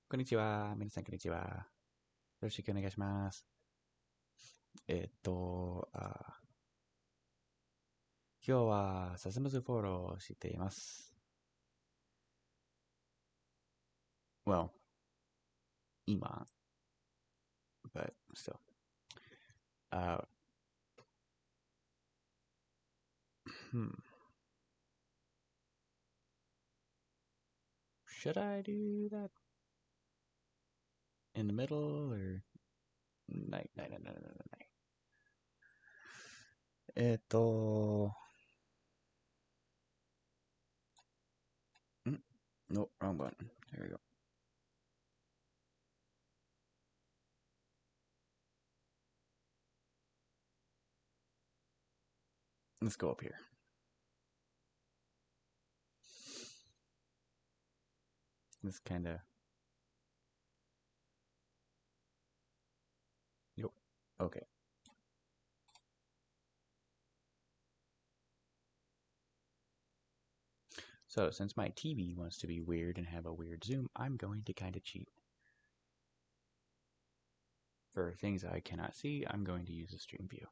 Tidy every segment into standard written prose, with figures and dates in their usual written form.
こんにちは。皆さん、こんにちは。よろしくお願いします。えっと、あ、今日はザシムズ4をしています。Well, 今、but still. Uh, hmm. Should I do that in the middle or night? No, wrong button. There we go. Let's go up here. This kind of. Yep. Okay. So, since my TV wants to be weird and have a weird zoom, I'm going to kind of cheat. For things I cannot see, I'm going to use a stream view.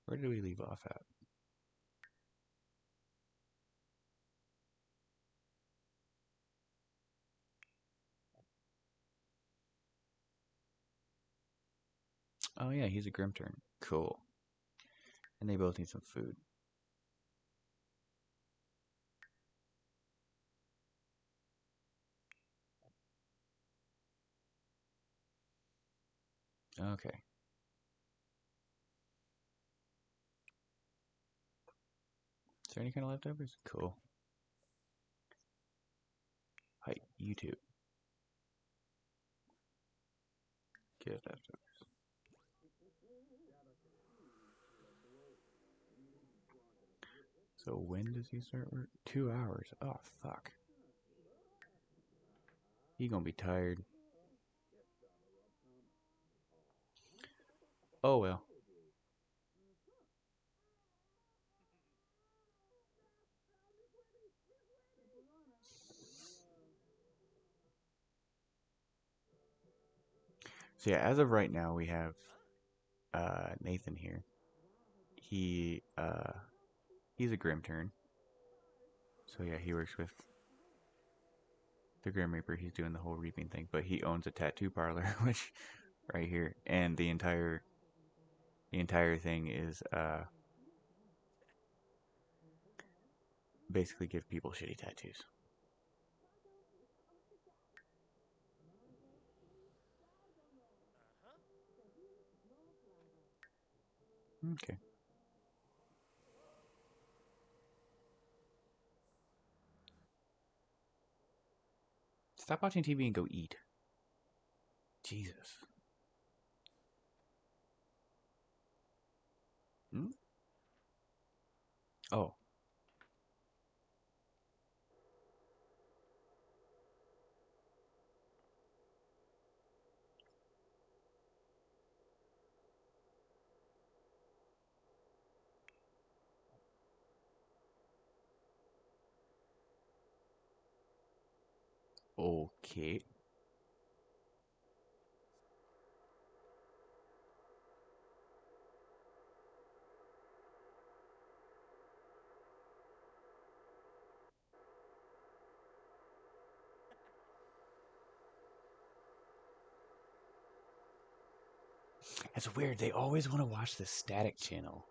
Where did we leave off at? Oh yeah, he's a Grimturn. Cool. And they both need some food. Okay. Is there any kind of leftovers? Cool. Hi, you too. Get leftovers. So when does he start work? 2 hours. Oh, fuck. He gonna be tired. Oh well. So yeah, as of right now, we have Nathan here. He's a Grimturn. So yeah, he works with the Grim Reaper. He's doing the whole reaping thing, but he owns a tattoo parlor, which right here, and the entire thing is basically give people shitty tattoos. Okay. Stop watching TV and go eat. Jesus. Hmm? Oh. Okay. That's weird. They always want to watch the static channel.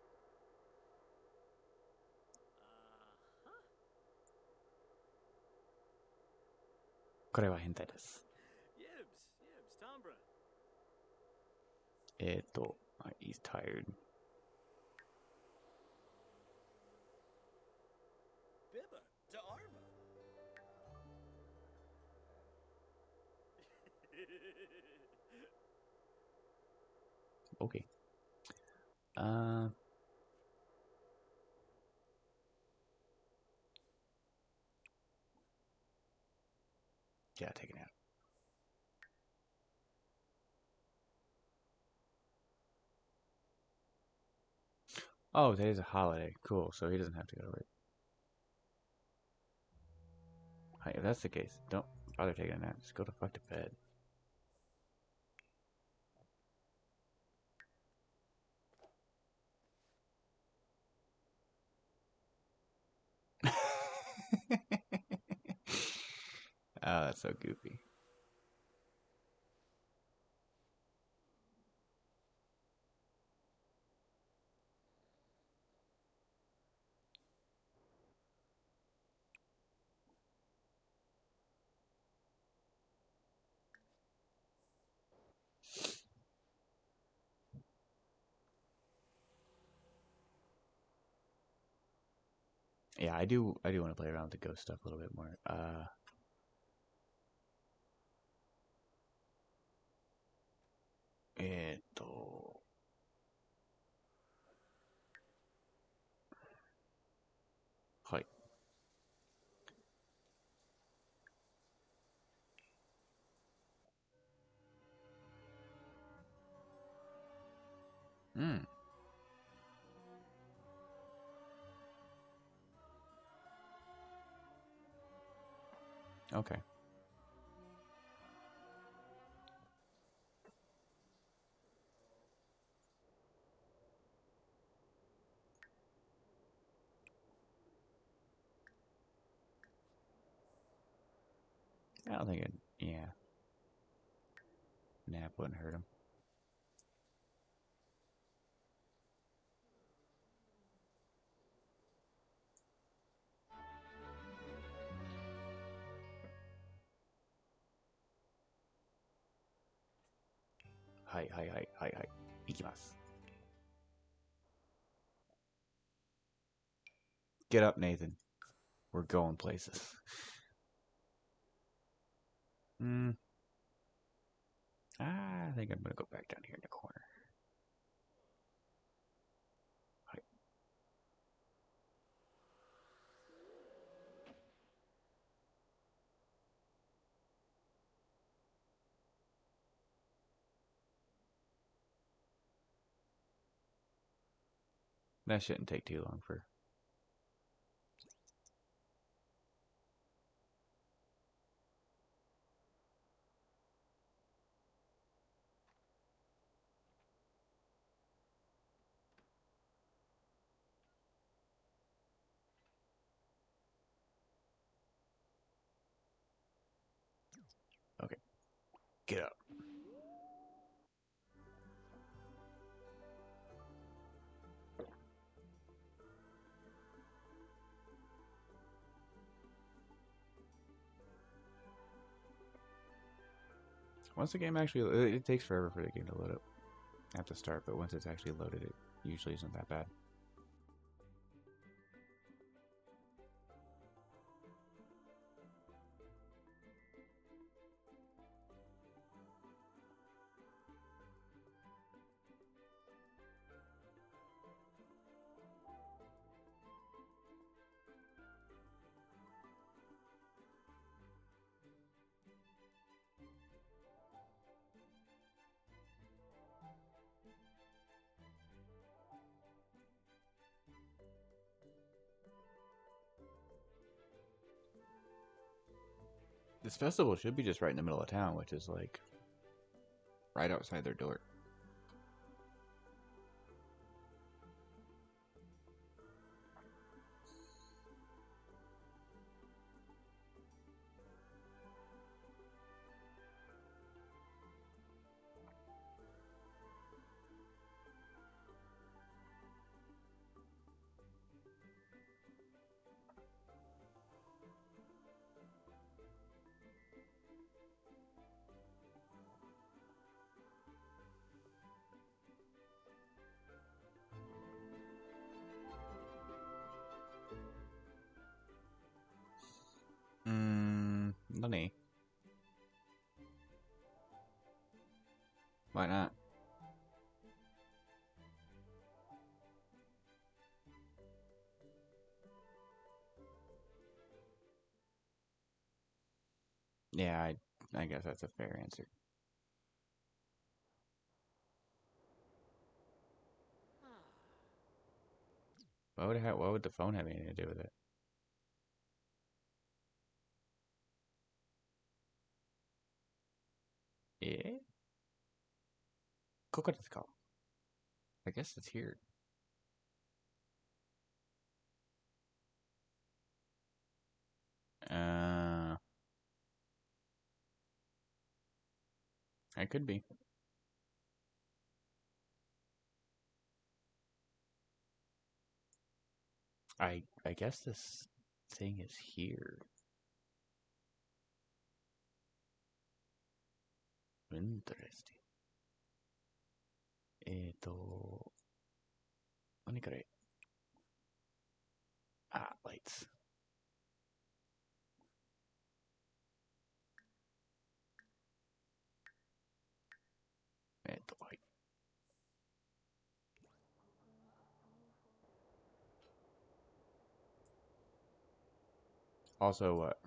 Kore wa hentai desu. He's tired. Okay. Yeah, take a nap. Oh, today's a holiday. Cool. So he doesn't have to go to work. Hi, if that's the case, don't bother taking a nap. Just go to fuck to bed. Oh, that's so goofy. Yeah, I do want to play around with the ghost stuff a little bit more. Hi. Hmm. Okay. I don't think it. Yeah. Nap wouldn't hurt him. Hi, hi, hi, hi, hi. Ikimasu. Get up, Nathan. We're going places. Hmm. I think I'm gonna go back down here in the corner. Hi. That shouldn't take too long for. Okay. Get up. Once the game actually, it takes forever for the game to load up at the start, but once it's actually loaded, it usually isn't that bad. This festival should be just right in the middle of town, which is like right outside their door. Money. Why not? Yeah, I guess that's a fair answer. What would the phone have anything to do with it? え? ここですか? I guess it's here. I could be. I guess this thing is here. Interesting. 何これ? Ah, lights. はい。Also, what?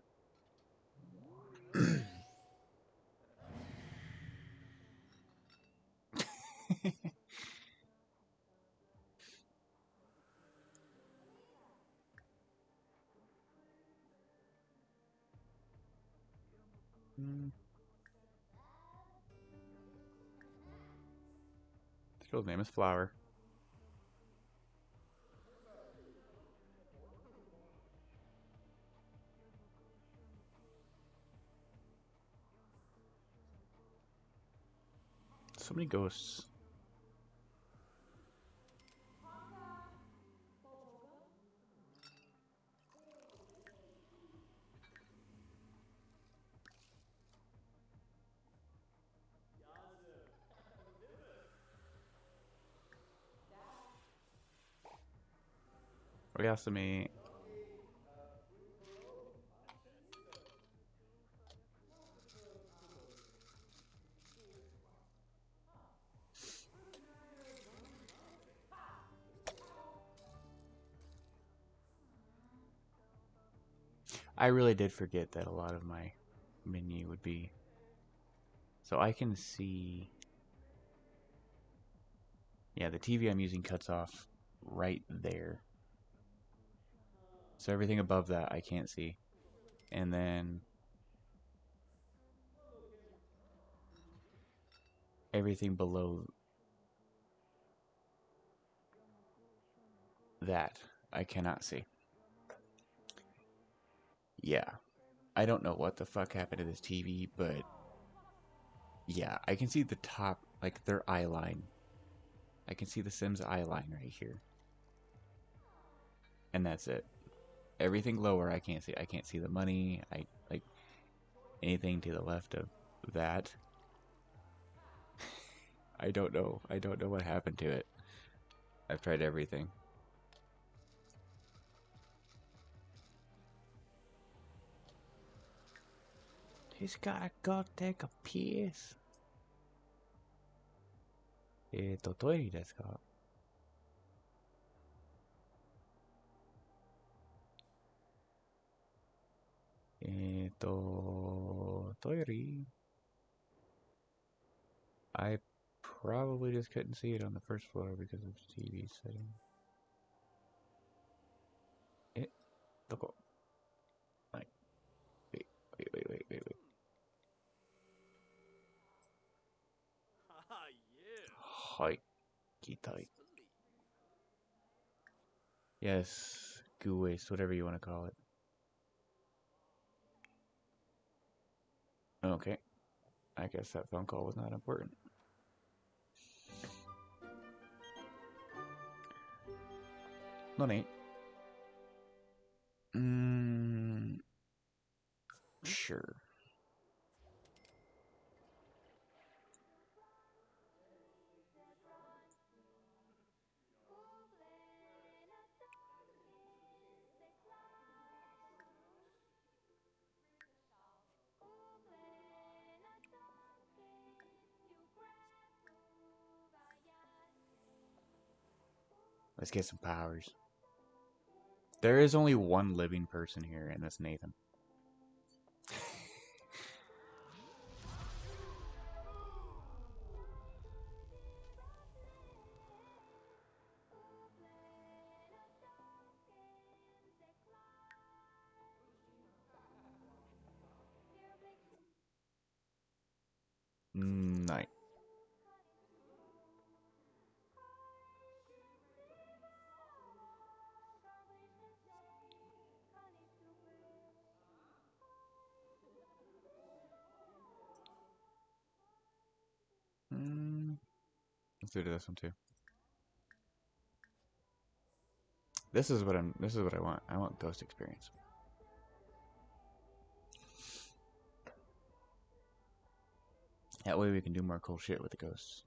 This girl's name is Flower. So many ghosts. Oyasumi. I really did forget that a lot of my menu would be... So I can see... Yeah, the TV I'm using cuts off right there. So everything above that I can't see. And then... everything below that I cannot see. Yeah. I don't know what the fuck happened to this TV, but... yeah, I can see the top, like their eye line. I can see the Sims eye line right here. And that's it. Everything lower I can't see. I can't see the money. I like anything to the left of that. I don't know. I don't know what happened to it. I've tried everything. He's gotta go take a piss. トイレですか? トイレ? I probably just couldn't see it on the first floor because of TV setting. どこ? はい。Wait. はい。期待. Yes, goo waste, whatever you want to call it. Okay. I guess that phone call was not important. No need. Sure. Let's get some powers. There is only one living person here, and that's Nathan. Night. Let's do this one too. This is what I want. I want ghost experience. That way we can do more cool shit with the ghosts.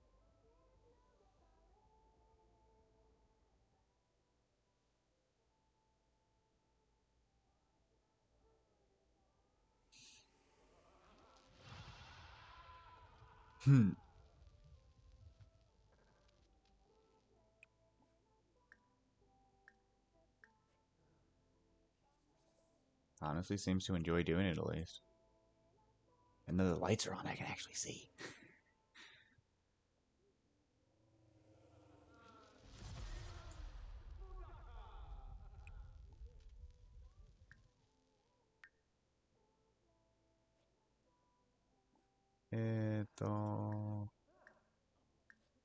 Honestly, seems to enjoy doing it at least. And then the lights are on, I can actually see.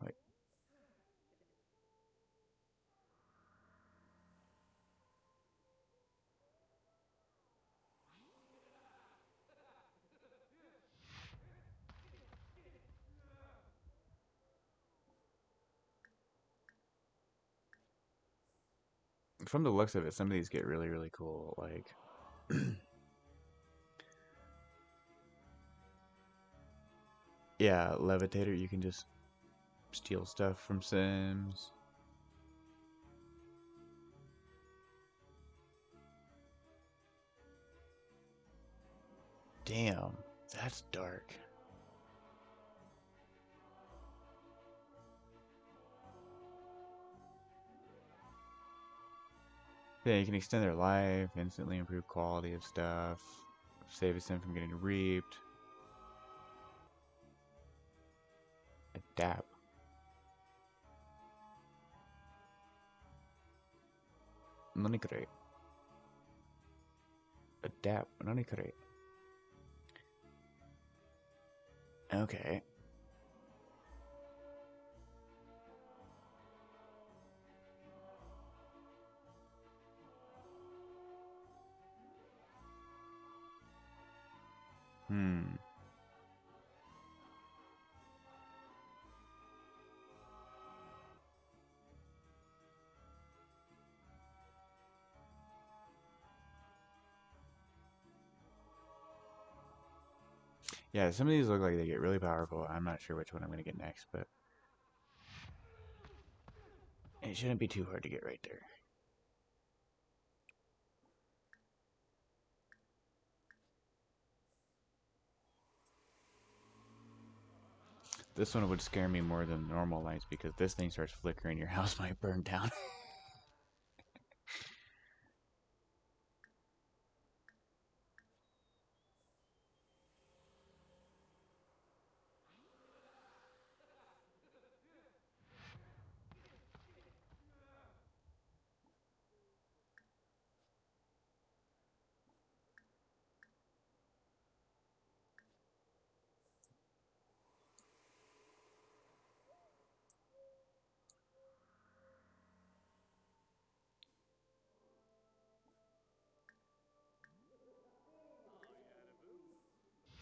Wait. From the looks of it, some of these get really, really cool. Like, yeah, Levitator, you can just steal stuff from Sims. Damn, that's dark. Yeah, you can extend their life, instantly improve quality of stuff, save a sim from getting reaped. Adapt. Money crate. Adapt. Money crate. Okay. Hmm. Yeah, some of these look like they get really powerful. I'm not sure which one I'm going to get next, but it shouldn't be too hard to get right there. This one would scare me more than normal lights because this thing starts flickering, your house might burn down.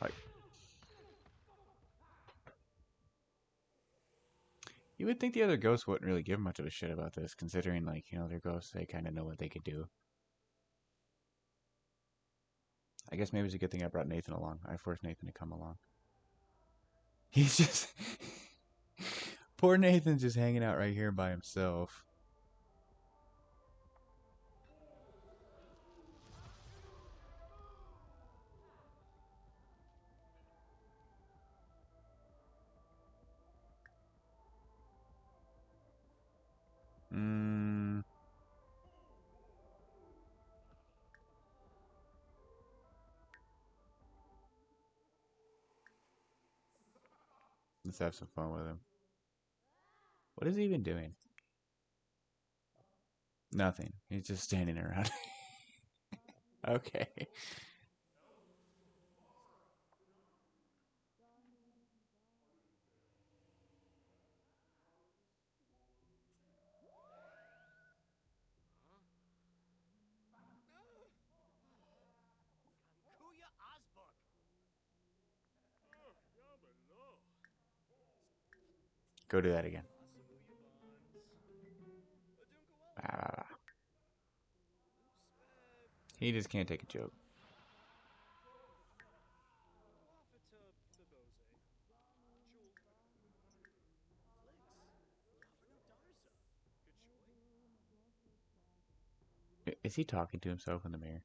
Like, you would think the other ghosts wouldn't really give much of a shit about this, considering, like, you know, they're ghosts, they kind of know what they could do. I guess maybe it's a good thing I brought Nathan along. I forced Nathan to come along. He's just... Poor Nathan's just hanging out right here by himself. Let's have some fun with him. What is he even doing? Nothing. He's just standing around. Okay. Go do that again. He just can't take a joke. Is he talking to himself in the mirror?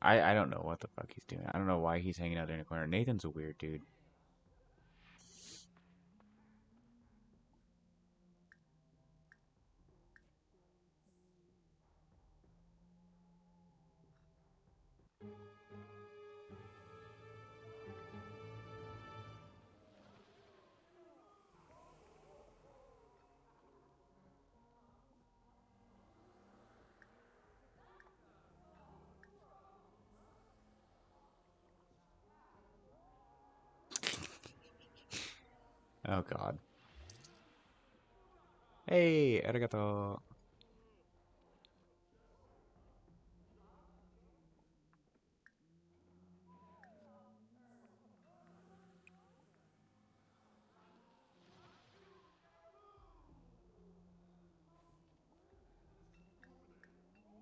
I don't know what the fuck he's doing. I don't know why he's hanging out there in the corner. Nathan's a weird dude. Oh god. Hey, arigato.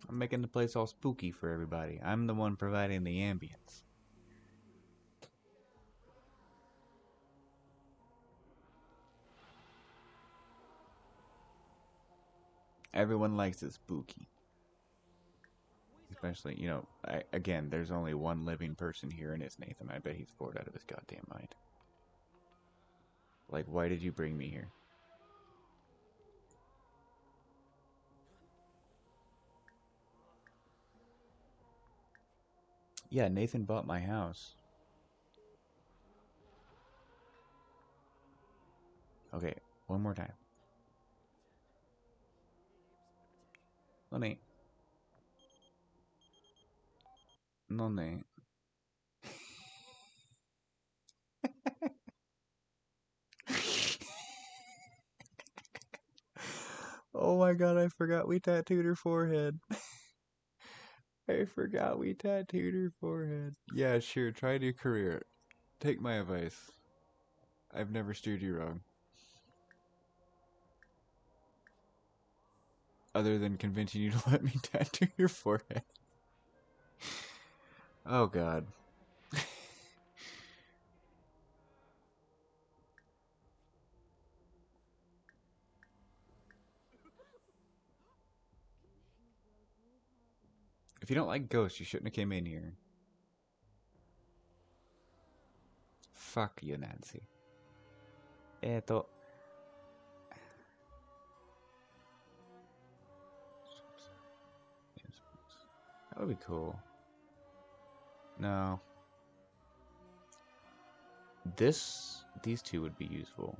I'm making the place all spooky for everybody. I'm the one providing the ambience. Everyone likes it spooky. Especially, you know, again, there's only one living person here, and it's Nathan. I bet he's bored out of his goddamn mind. Like, why did you bring me here? Yeah, Nathan bought my house. Okay, one more time. Nonne. Nonne. Oh my god, I forgot we tattooed her forehead. I forgot we tattooed her forehead. Yeah, sure, try a new career. Take my advice. I've never steered you wrong. Other than convincing you to let me tattoo your forehead. Oh god. If you don't like ghosts, you shouldn't have came in here. Fuck you, Nancy. That would be cool. No. These two would be useful.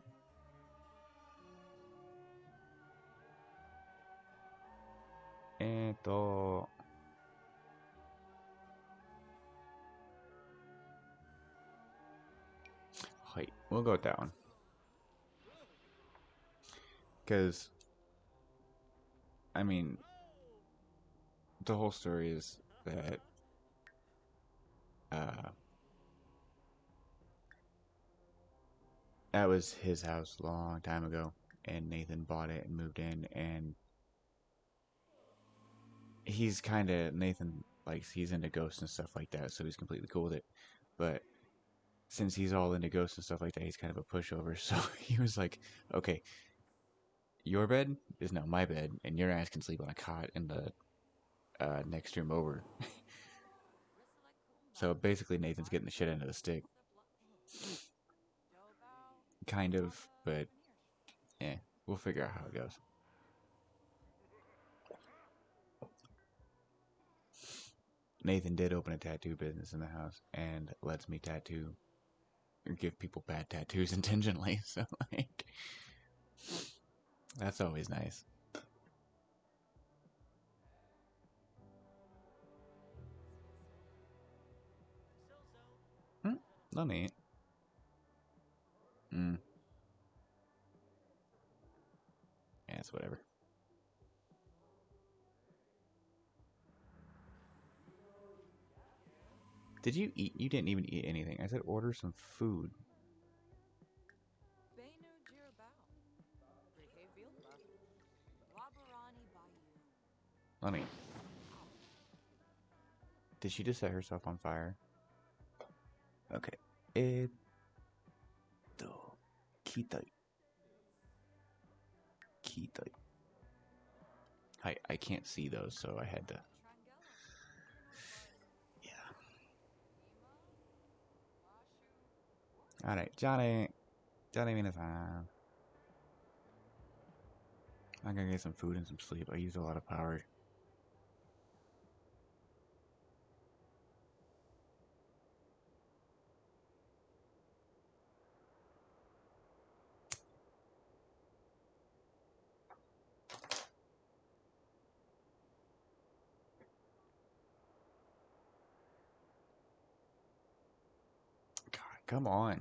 Wait, we'll go with that one. Because, I mean, the whole story is that uh, that was his house a long time ago, and Nathan bought it and moved in, and he's kind of Nathan likes he's into ghosts and stuff like that, so he's completely cool with it. But since he's all into ghosts and stuff like that, he's kind of a pushover. So he was like, "Okay, your bed is now my bed, and your ass can sleep on a cot in the next room over." So basically, Nathan's getting the shit end of the stick, kind of. But yeah, we'll figure out how it goes. Nathan did open a tattoo business in the house and lets me tattoo or give people bad tattoos intentionally. So like, that's always nice. Not neat. Mm. Yeah, it's whatever. Did you eat? You didn't even eat anything. I said order some food. Let me. Did she just set herself on fire? Okay. Kitai. Kitai. I can't see those, so I had to. Yeah. Alright, Johnny. Johnny Minasan. I'm gonna get some food and some sleep. I used a lot of power. God, come on.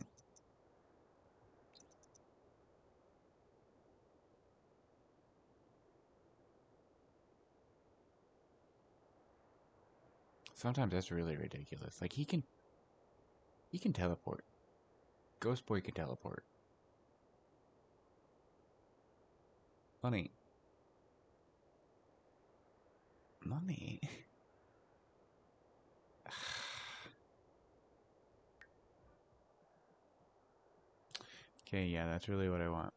Sometimes that's really ridiculous. Like he can teleport. Ghost Boy can teleport. Money. Money. Okay, yeah, that's really what I want.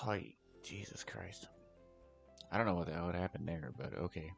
Oh, Jesus Christ. I don't know what the hell would happen there, but okay.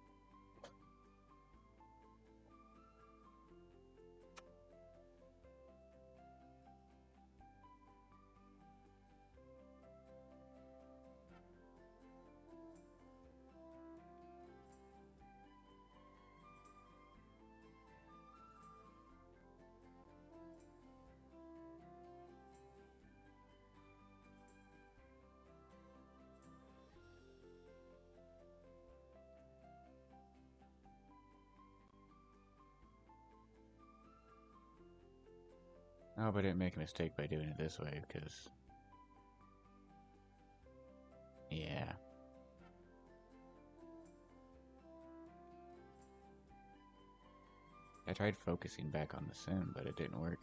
I hope I didn't make a mistake by doing it this way, because... Yeah. I tried focusing back on the sim, but it didn't work.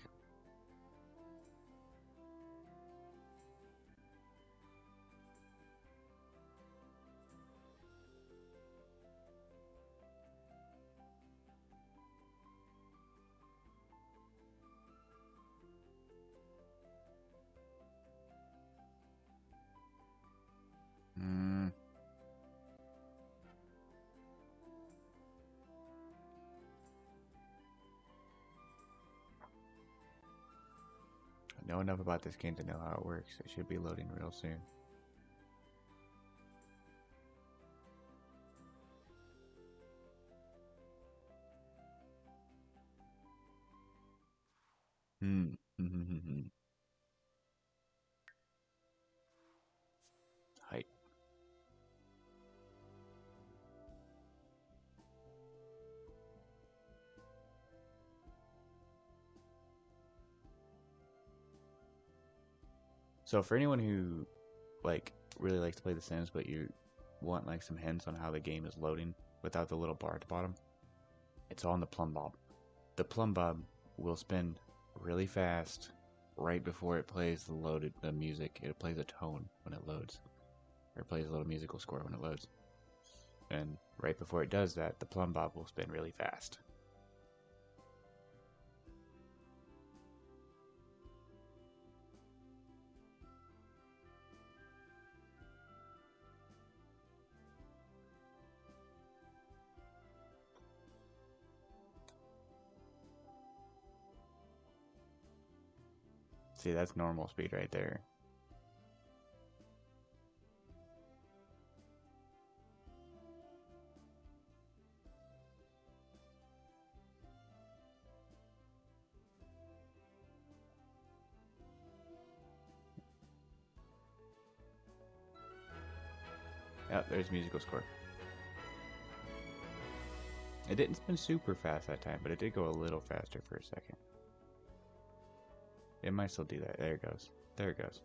I know enough about this game to know how it works. It should be loading real soon. Height. So for anyone who really likes to play The Sims, but you want some hints on how the game is loading without the little bar at the bottom, it's on the plumb bob. The plumb bob will spin really fast right before it plays the music. It plays a tone when it loads, or it plays a little musical score when it loads. And right before it does that, the plumb bob will spin really fast. See, that's normal speed right there. Yep, there's musical score. It didn't spin super fast that time, but it did go a little faster for a second. It might still do that. There it goes. There it goes.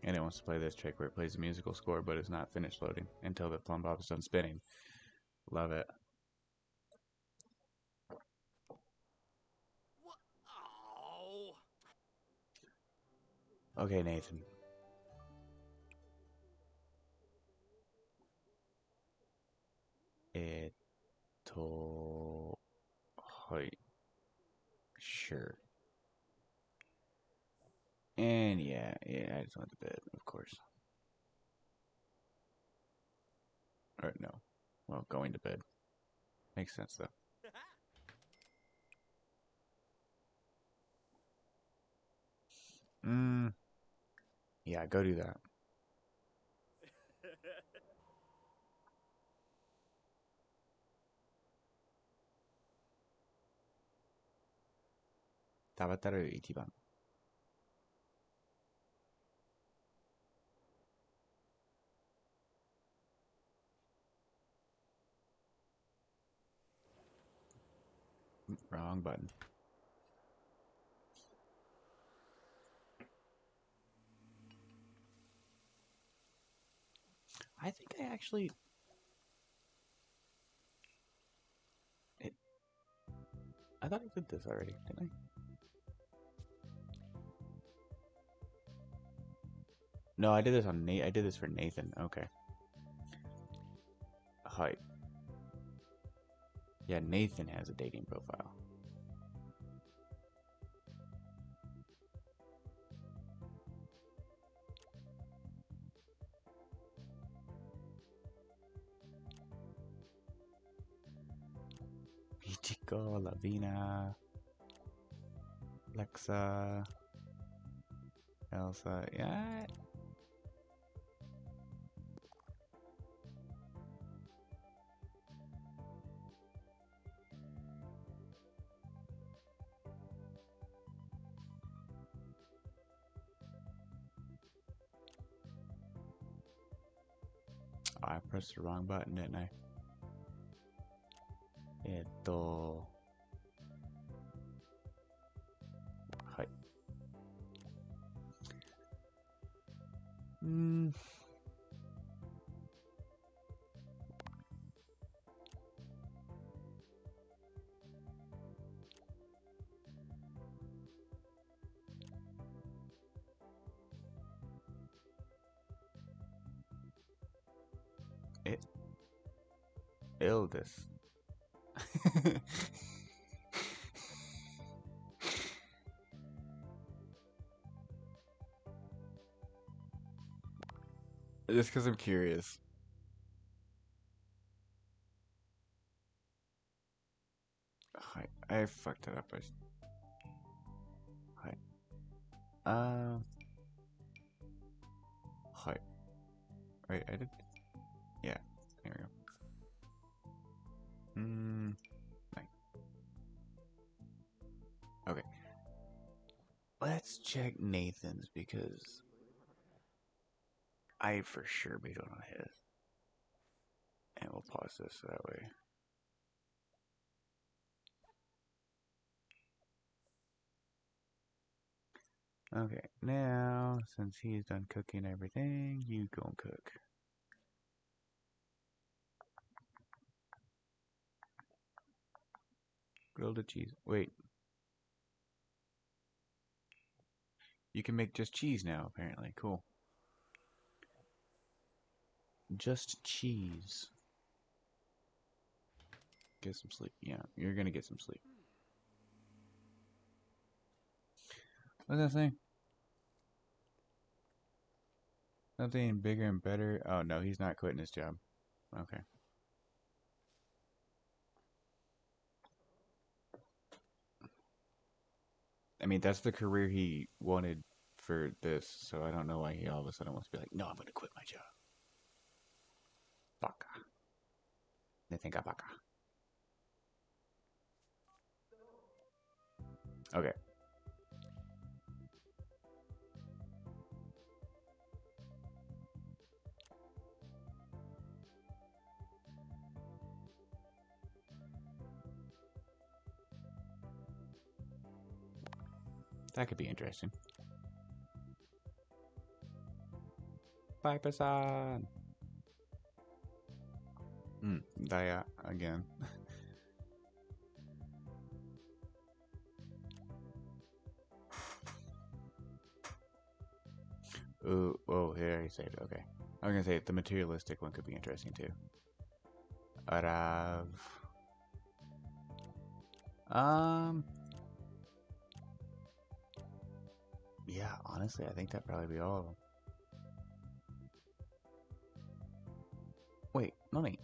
And it wants to play this trick where it plays a musical score but is not finished loading until the plumb bob is done spinning. Love it. Okay, Nathan. Hi. Sure. And yeah, I just went to bed, of course. Or no. Well, going to bed. Makes sense, though. Yeah, go do that. Tabataru ichiban. Wrong button. I think I actually... I thought I did this already, didn't I? No, I did this on Nate. I did this for Nathan. Okay. Hi. Yeah, Nathan has a dating profile. Michiko, Lavina, Lexa, Elsa. Yeah. Oh, I pressed the wrong button, didn't I? Hi. Eldest. Just because I'm curious. Hi. I fucked it up. Hi. Hi. Right, I did. Yeah, there we go. Nice. Okay. Let's check Nathan's because I for sure beat on his. And we'll pause this so that way. Okay, now since he's done cooking everything, you go and cook. Grilled cheese. Wait. You can make just cheese now, apparently. Cool. Just cheese. Get some sleep. Yeah, you're gonna get some sleep. What's that saying? Something bigger and better. Oh no, he's not quitting his job. Okay. I mean, that's the career he wanted for this, so I don't know why he all of a sudden wants to be like, no, I'm gonna quit my job. Baka. They think I baka. Okay. That could be interesting. 5%. Die again. Ooh, oh, here I saved it. Okay. I was gonna say the materialistic one could be interesting too. Arav. Yeah, honestly, I think that'd probably be all of them. Wait, Mummy.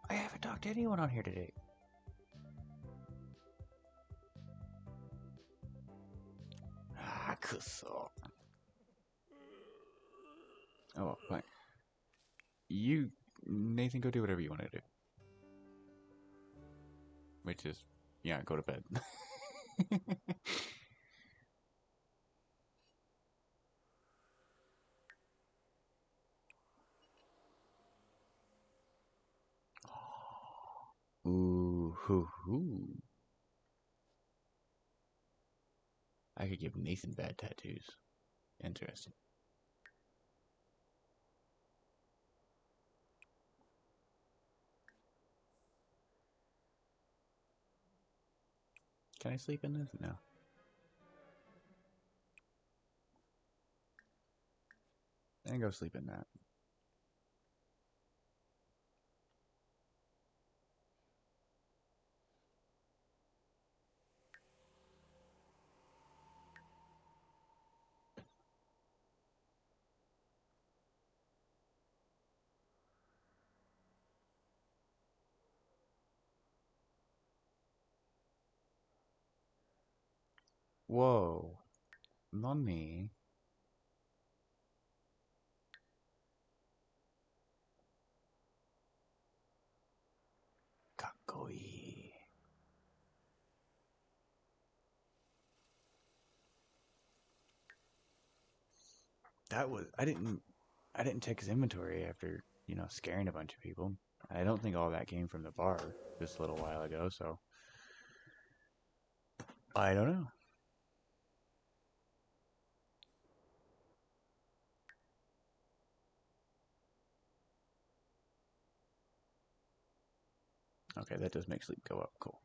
I haven't talked to anyone on here today. Ah, kuso. Oh, well, fine. You, Nathan, go do whatever you want to do. Which is, yeah, go to bed. Ooh, hoo, hoo. I could give Nathan bad tattoos. Interesting. Can I sleep in this? No. I can go sleep in that. Whoa. Mommy. Kakoi. That was I didn't check his inventory after, scaring a bunch of people. I don't think all that came from the bar just a little while ago, so I don't know. Okay, that does make sleep go up. Cool.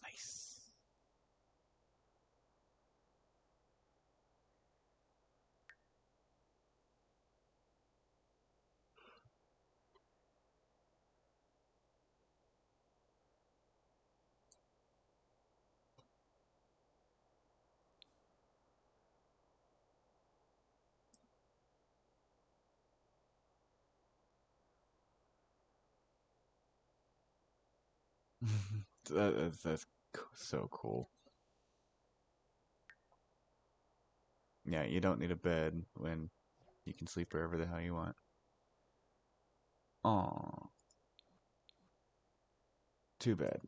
Nice. That's so cool. Yeah, you don't need a bed when you can sleep wherever the hell you want. Aw. Too bad.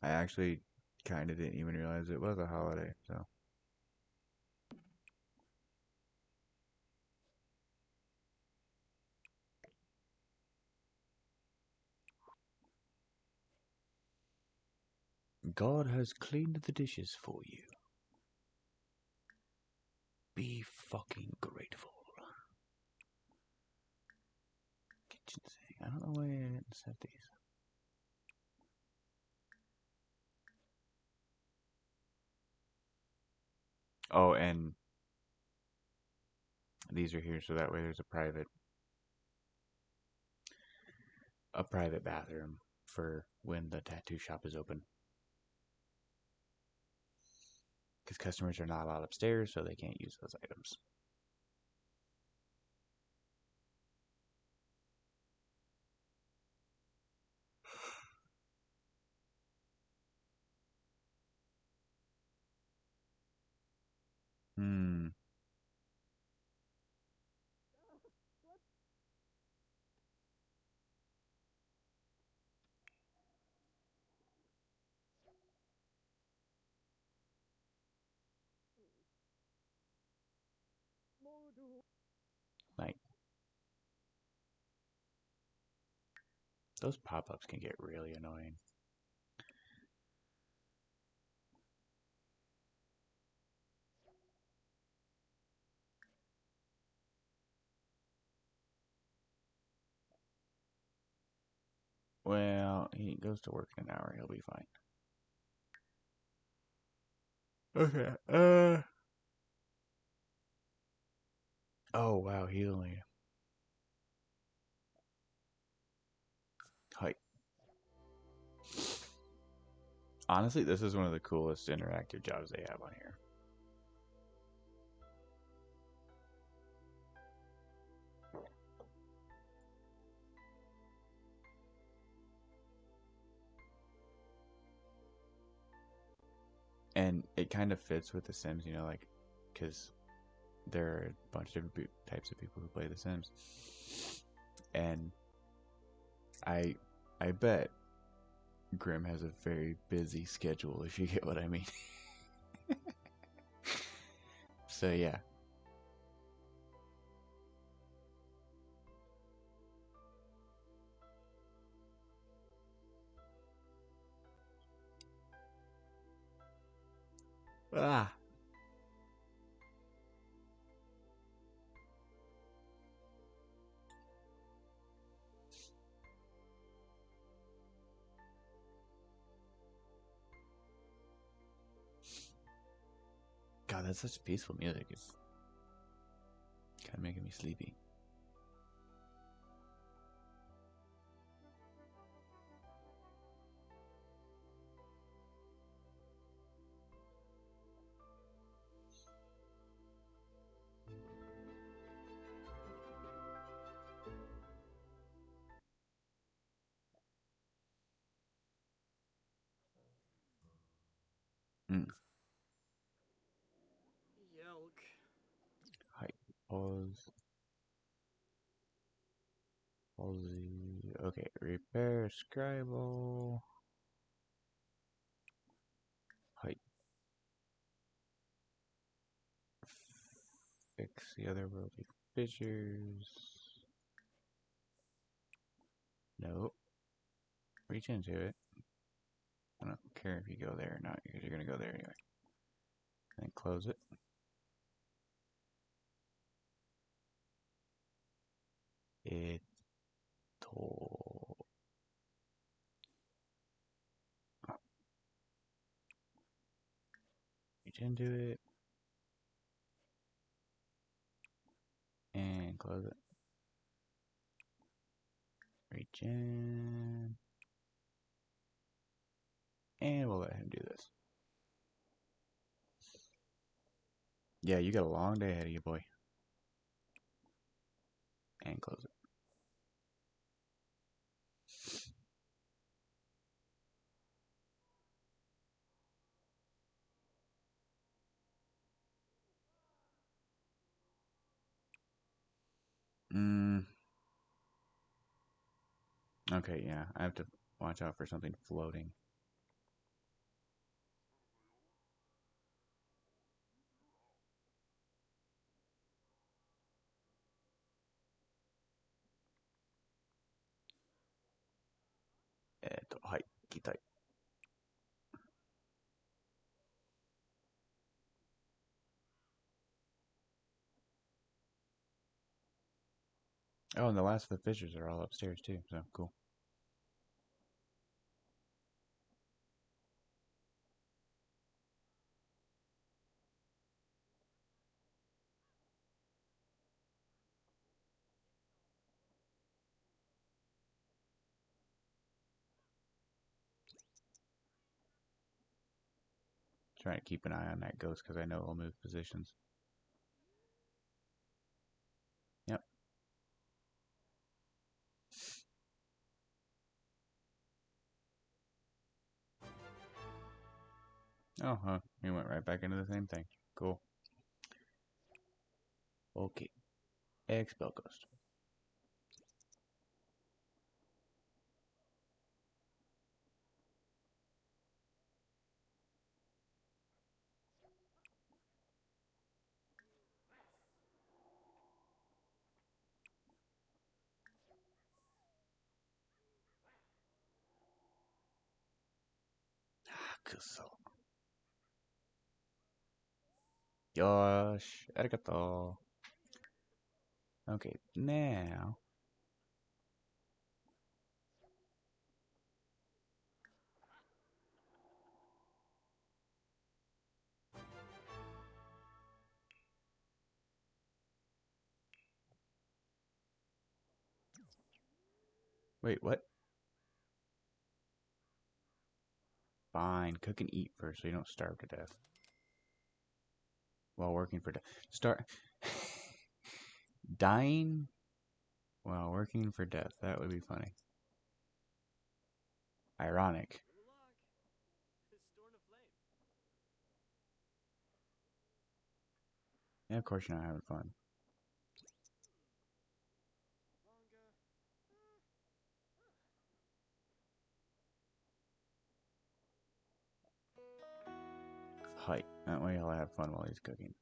I actually kind of didn't even realize it was a holiday, so. God has cleaned the dishes for you. Be fucking grateful. Kitchen sink. I don't know why I didn't set these. Oh, and these are here so that way there's a private bathroom for when the tattoo shop is open. Because customers are not allowed upstairs, so they can't use those items. Hmm. Like, those pop-ups can get really annoying. Well, he goes to work in an hour. He'll be fine. Okay. Oh, wow. He only... Height. Honestly, this is one of the coolest interactive jobs they have on here. And it kind of fits with The Sims, you know, like, because there are a bunch of different types of people who play The Sims. And I bet Grim has a very busy schedule, if you get what I mean. So, yeah. Ah. God, that's such peaceful music. It's kind of making me sleepy. Mm. Yelk. Height. Pause. Palsy. Okay, repair scribble. Height. Fix the otherworldly fissures. Nope. Reach into it. I don't care if you go there or not, because you're going to go there anyway. Then close it. It reach into it and close it. Reach in. And we'll let him do this. Yeah, you got a long day ahead of you, boy. And close it. Okay, yeah. I have to watch out for something floating. Height. Kitai. Oh, and the last of the fissures are all upstairs too, so cool. Trying to keep an eye on that ghost because I know it'll move positions. Yep. Oh, huh. We went right back into the same thing. Cool. Okay. Expel ghost. Kuso. Yosh. Arigato. Okay, now. Wait, what? Fine, cook and eat first so you don't starve to death. While working for death. Dying while working for death. That would be funny. Ironic. Yeah, of course you're not having fun. Height. That way I'll have fun while he's cooking.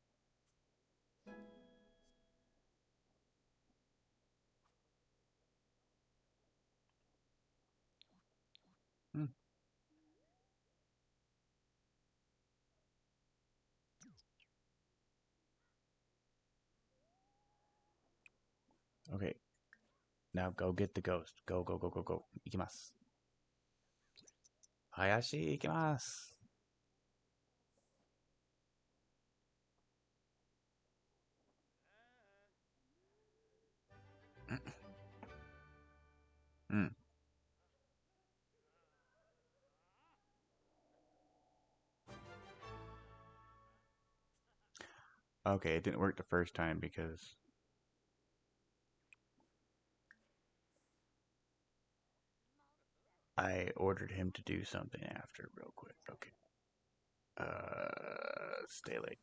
Okay. Now go get the ghost. Go, go, go, go, go. Ikimasu. Hayashi, ikimasu. Mm. Okay, it didn't work the first time because I ordered him to do something after real quick. Okay. Stay late.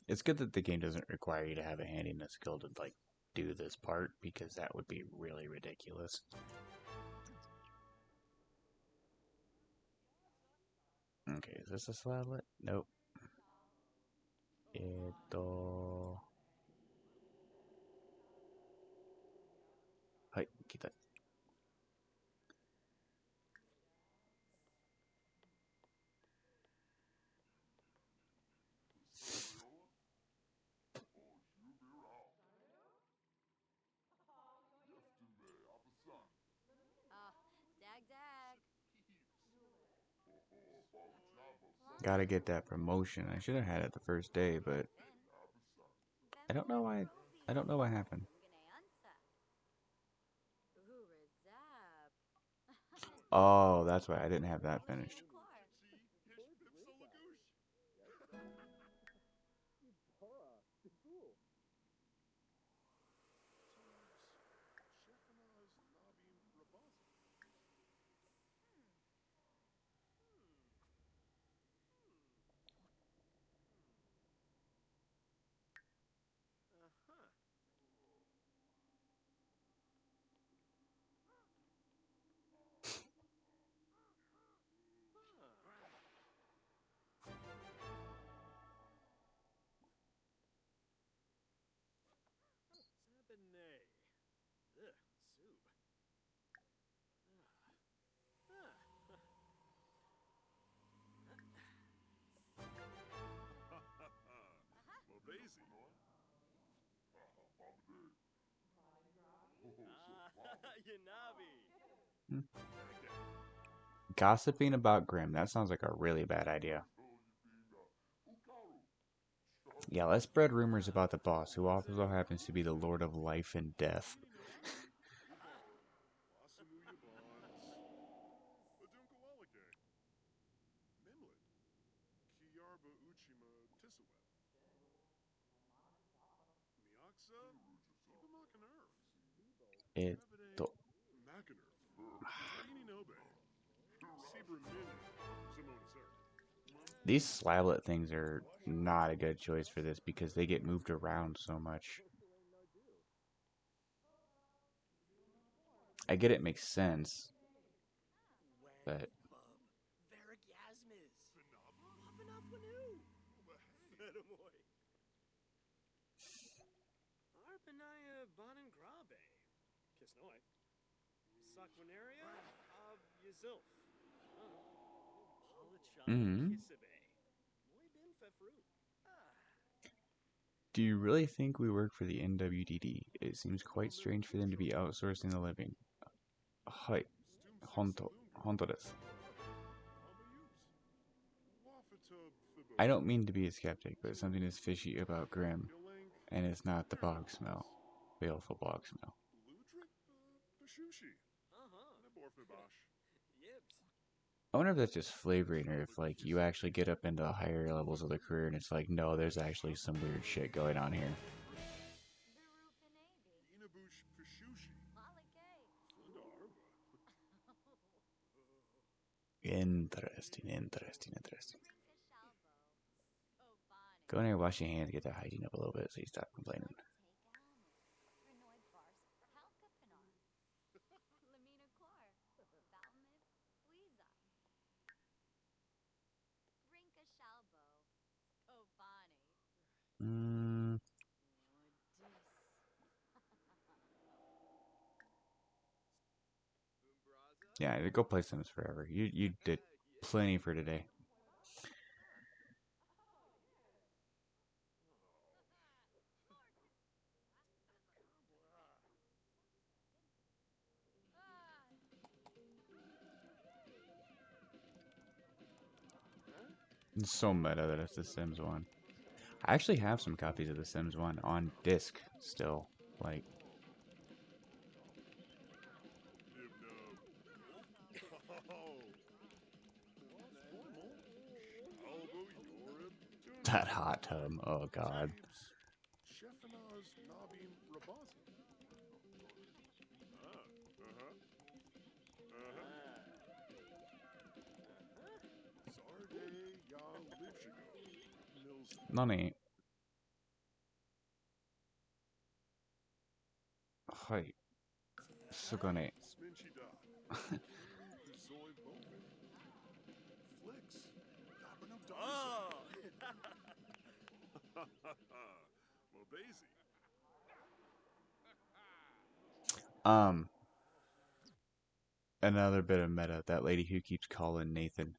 It's good that the game doesn't require you to have a handiness skill to like do this part because that would be really ridiculous. Okay, is this a slablet? Nope. えーっと、はい、来た。Gotta get that promotion. I should have had it the first day, but I don't know why. I don't know what happened. Oh, that's why I didn't have that finished. Hmm. Gossiping about Grim. That sounds like a really bad idea. Yeah, let's spread rumors about the boss, who also happens to be the Lord of Life and Death. It. These slablet things are not a good choice for this because they get moved around so much. I get it makes sense, but do you really think we work for the NWDD? It seems quite strange for them to be outsourcing the living. Hai, honto desu. I don't mean to be a skeptic, but something is fishy about Grimm, and it's not the bog smell. Baleful bog smell. I wonder if that's just flavoring, or if like you actually get up into the higher levels of the career and it's like, no, there's actually some weird shit going on here. Interesting. Go in there, wash your hands, get that hygiene up a little bit so you stop complaining. Yeah, go play Sims forever. You did plenty for today. It's so meta that it's the Sims 1. I actually have some copies of the Sims 1 on disc still. Like, that hot tub. Oh, God. Nani? Hi. Sugane. Another bit of meta. That lady who keeps calling Nathan,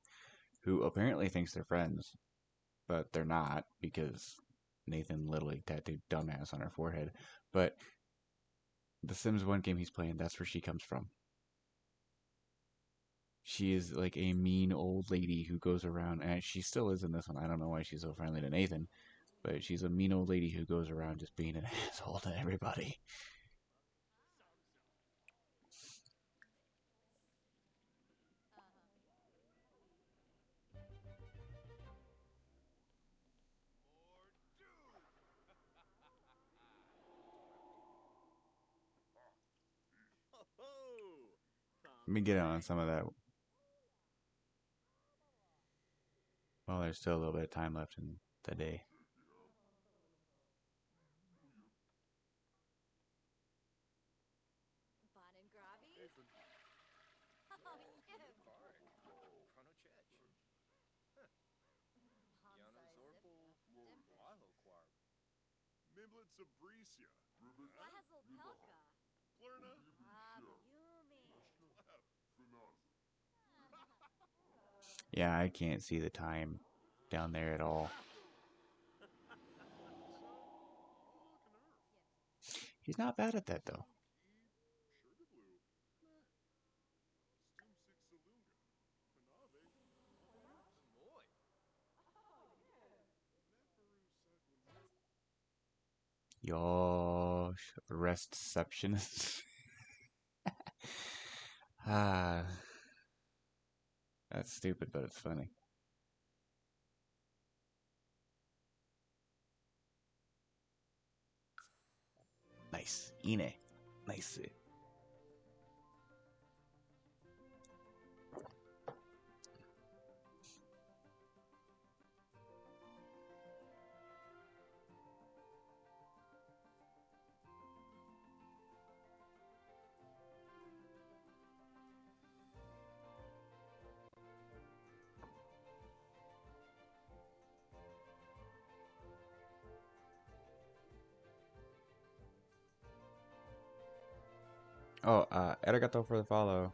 who apparently thinks they're friends, but they're not because Nathan literally tattooed dumbass on her forehead. But the Sims 1 game he's playing, that's where she comes from. She is like a mean old lady who goes around, and she still is in this one. I don't know why she's so friendly to Nathan, but she's a mean old lady who goes around just being an asshole to everybody. Let me get on some of that while there's still a little bit of time left in the day. Yeah, I can't see the time down there at all. He's not bad at that, though. Yosh, restceptionist. Ah, that's stupid, but it's funny. Nice. Ine. Nice. Oh, arigato for the follow.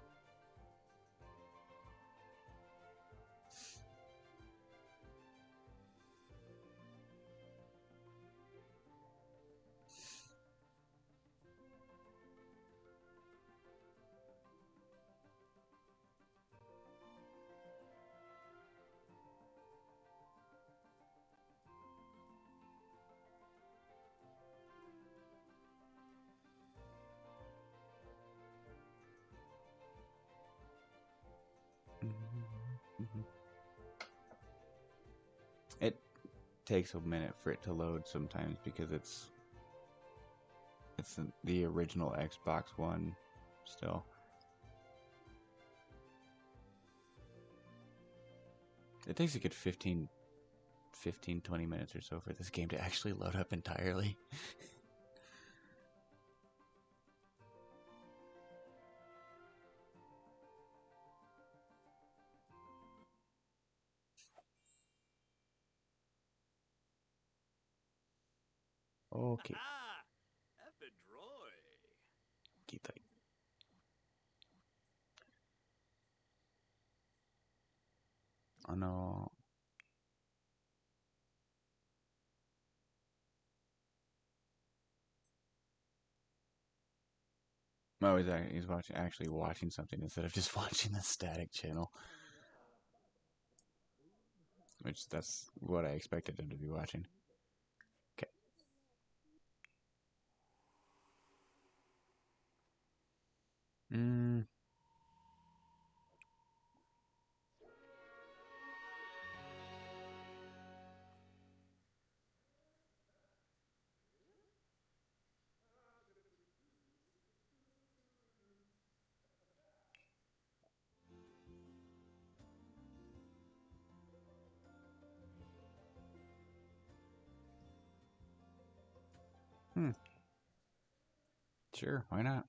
It takes a minute for it to load sometimes because it's the original Xbox One still. It takes a good 15, 20 minutes or so for this game to actually load up entirely. Okay. Keep that. Oh no. Oh, he's actually watching something instead of just watching the static channel. Which that's what I expected him to be watching. Okay. Hmm. Sure, why not?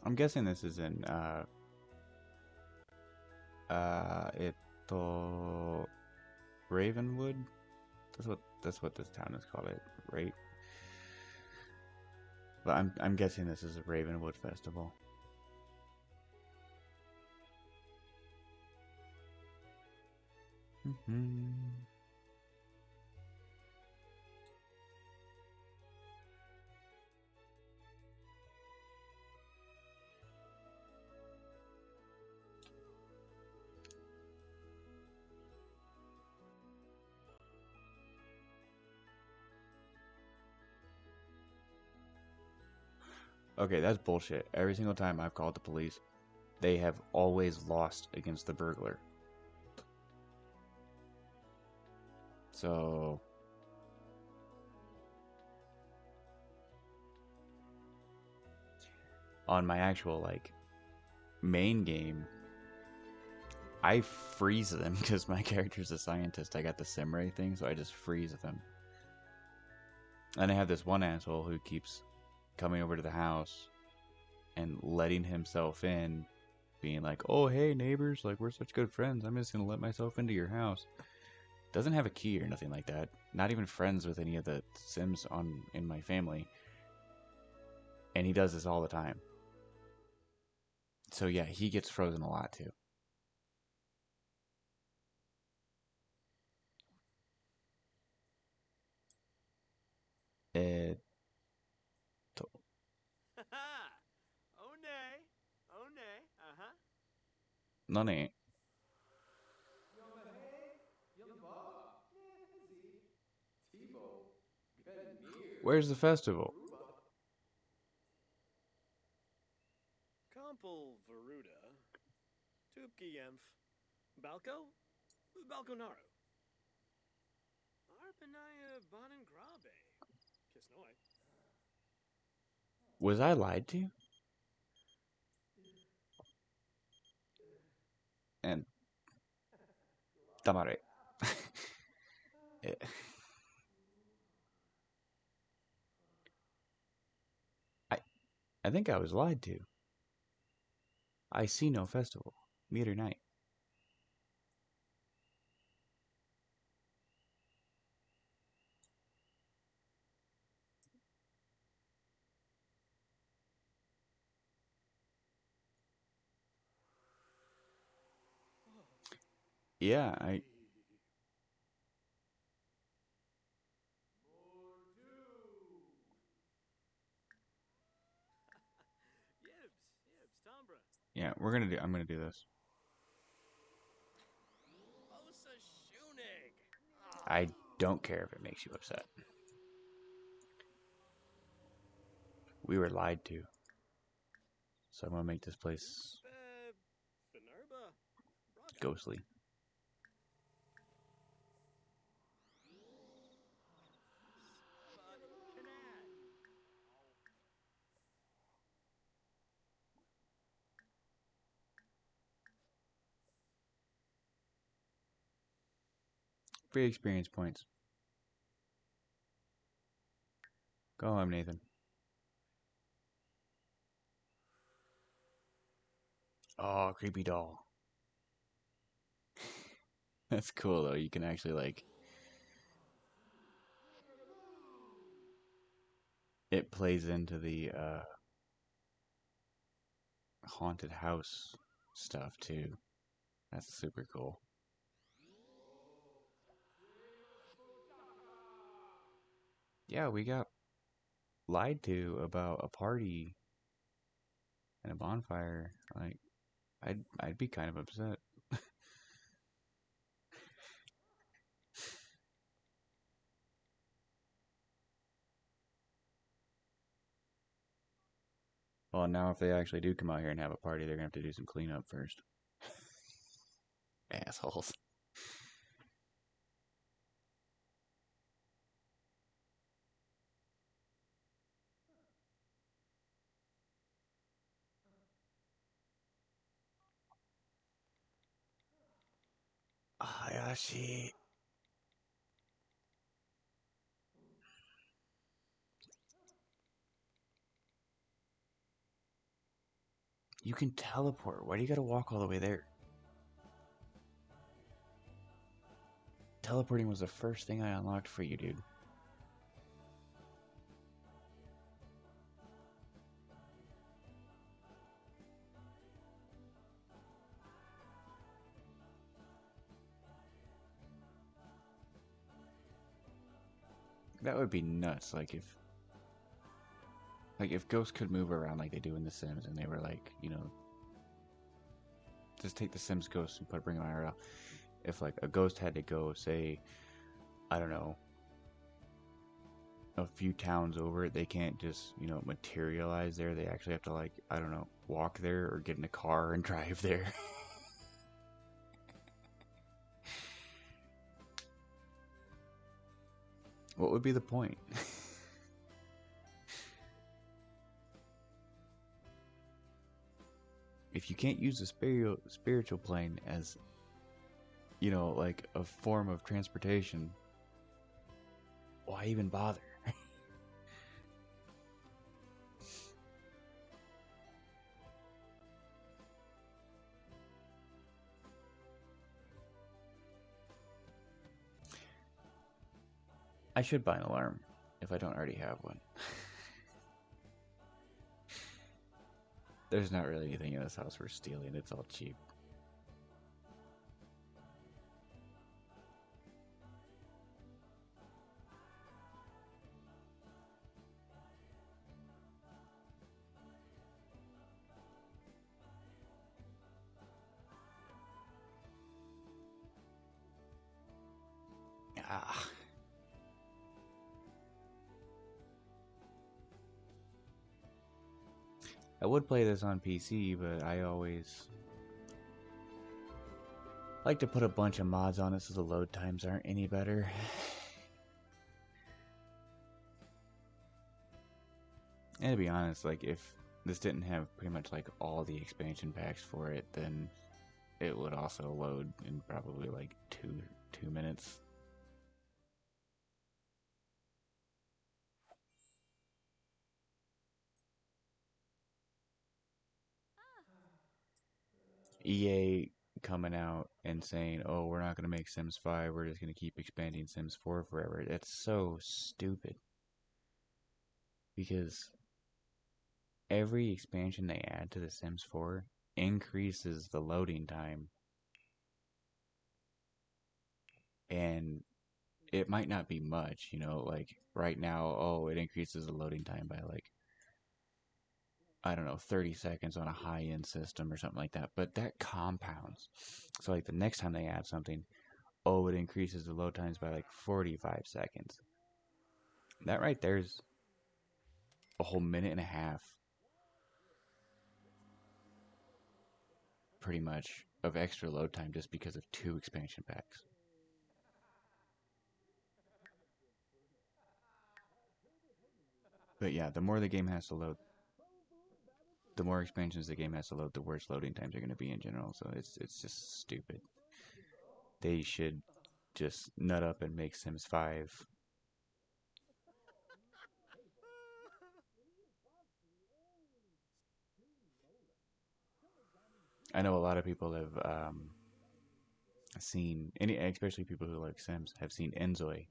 I'm guessing this is in Ravenwood. That's what this town is called, right? But I'm guessing this is a Ravenwood festival. Okay, that's bullshit. Every single time I've called the police, they have always lost against the burglar. So on my actual main game, I freeze them because my character's a scientist. I got the Simray thing, so I just freeze them. And I have this one asshole who keeps coming over to the house and letting himself in, being like, "Oh, hey, neighbors, like, we're such good friends. I'm just gonna let myself into your house." Doesn't have a key or nothing like that. Not even friends with any of the Sims in my family. And he does this all the time. So yeah, he gets frozen a lot too. Eh, to- Nani? Where's the festival? Kompel Veruda, Tupki Yemph, Balko, Balkonaru, Arpanaya Bonin Grabe, Kisnoy. Was I lied to? Tamare. I I think I was lied to. I see no festival. Meter night. Yeah, I Yibs, Tombra. yeah, I'm gonna do this. Osa Shunig. I don't care if it makes you upset. We were lied to. So I'm gonna make this place Finerba. Braga. ghostly. Saba Canad. Free experience points. Go home, Nathan. Oh, creepy doll. That's cool though. You can actually like it plays into the haunted house stuff too. That's super cool. Yeah, we got lied to about a party and a bonfire. Like, I'd be kind of upset. Well, now if they actually do come out here and have a party, they're gonna have to do some cleanup first. Assholes. Hayashi. You can teleport. Why do you gotta walk all the way there? Teleporting was the first thing I unlocked for you, dude. That would be nuts. Like if ghosts could move around like they do in The Sims, and they were like, you know, just take the Sims ghost and bring them IRL. If like a ghost had to go, say, I don't know, a few towns over, they can't just materialize there. They actually have to like I don't know, walk there or get in a car and drive there. What would be the point? If you can't use the spiritual plane as like a form of transportation, why even bother? I should buy an alarm if I don't already have one. There's not really anything in this house worth stealing. It's all cheap. Ah. I would play this on PC, but I always like to put a bunch of mods on it so the load times aren't any better. And to be honest, like if this didn't have pretty much like all the expansion packs for it, then it would also load in probably like two minutes. EA coming out and saying, "Oh, we're not going to make Sims 5. We're just going to keep expanding Sims 4 forever." That's so stupid. Because every expansion they add to the Sims 4 increases the loading time. And it might not be much, like right now, oh, it increases the loading time by like, I don't know, 30 seconds on a high end system or something like that. But that compounds. So, like, the next time they add something, oh, it increases the load times by like 45 seconds. That right there's a whole minute and a half, pretty much, of extra load time just because of 2 expansion packs. But yeah, the more the game has to load, the more expansions the game has to load, the worse loading times are going to be in general. So it's just stupid. They should just nut up and make Sims 5. I know a lot of people have seen, especially people who like Sims, have seen Enzoi.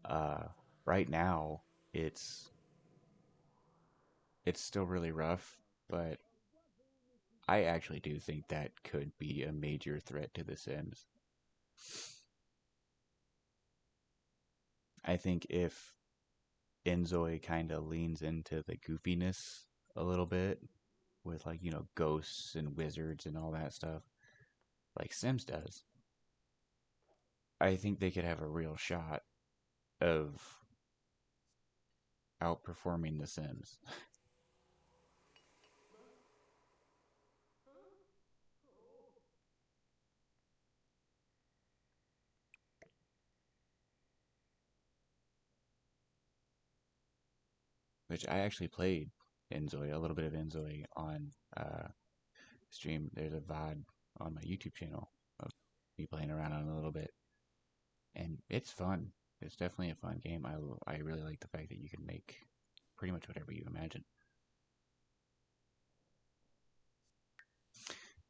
Uh, right now, it's it's still really rough, but I actually do think that could be a major threat to The Sims. I think if Enzoi kind of leans into the goofiness a little bit with, like, ghosts and wizards and all that stuff, like Sims does, I think they could have a real shot of outperforming The Sims. Which I actually played Enzoi, a little bit of Enzoi on stream. There's a VOD on my YouTube channel of me playing around on it a little bit, and it's fun. It's definitely a fun game. I really like the fact that you can make pretty much whatever you imagine.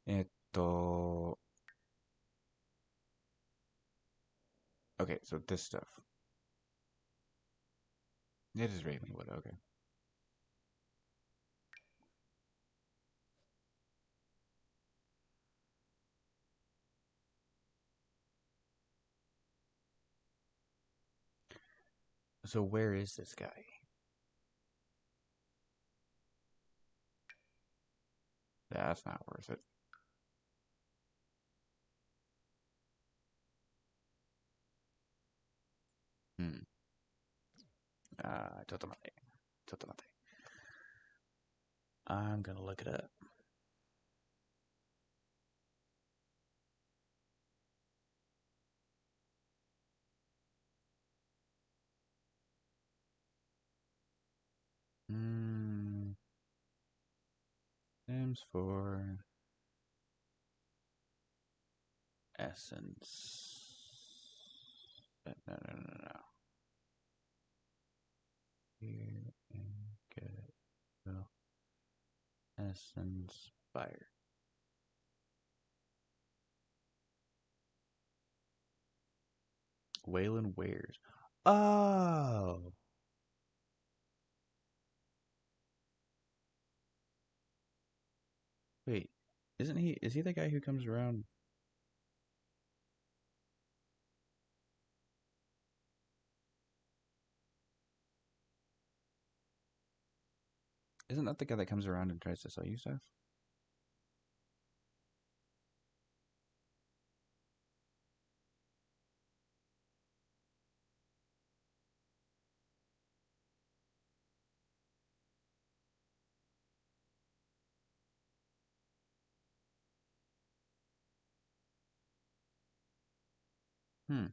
えっと Okay, so this stuff. It is Ravenwood, okay. So where is this guy? That's not worth it. Hmm. ちょっと待って。ちょっと待って。I'm gonna look it up. Hmm. Sims 4 Essence. No. Here and get it. Well, Essence Fire. Waylon Wares. Oh! Wait, isn't he? Is he the guy who comes around? Isn't that the guy that comes around and tries to sell you stuff? Hmm.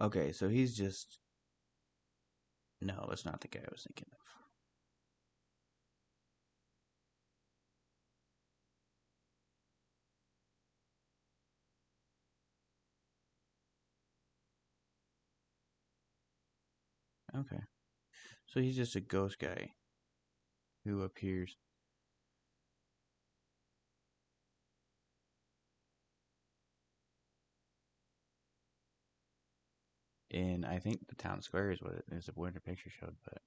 Okay, so he's just... No, that's not the guy I was thinking of. Okay. So he's just a ghost guy who appears. In, I think, the town square is what it is, what the picture showed, but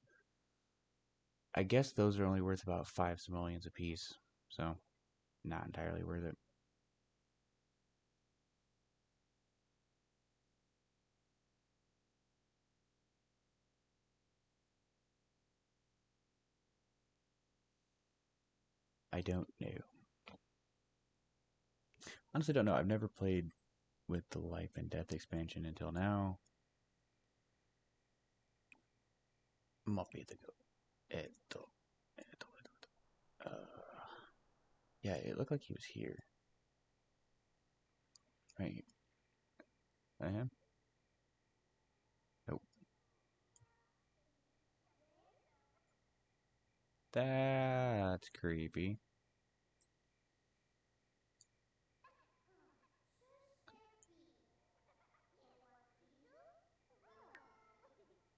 I guess those are only worth about 5 simoleons apiece, so not entirely worth it. I don't know. Honestly, don't know. I've never played with the Life and Death expansion until now. Yeah, it looked like he was here. Right. I am? Nope. That's creepy.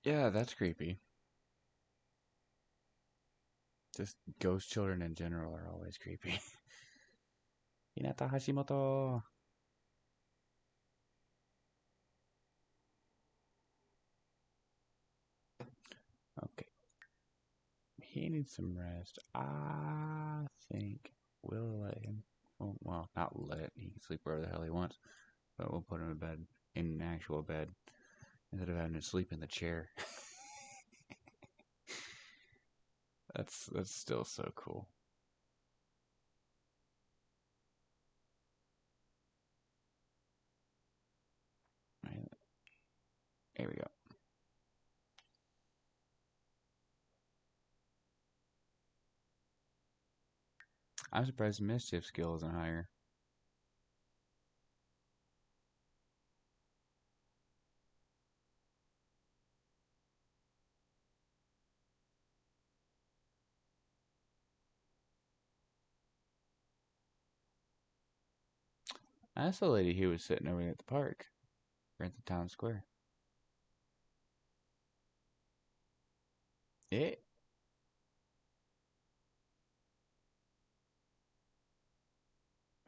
Yeah, that's creepy. Just ghost children in general are always creepy. Hinata Hashimoto. Okay. He needs some rest. I think we'll let him. Oh, well, not let. He can sleep wherever the hell he wants. But we'll put him in bed, in an actual bed, instead of having to sleep in the chair. That's still so cool. Right, there we go. I'm surprised mischief skill isn't higher. That's the lady who was sitting over at the park, or at the town square. It.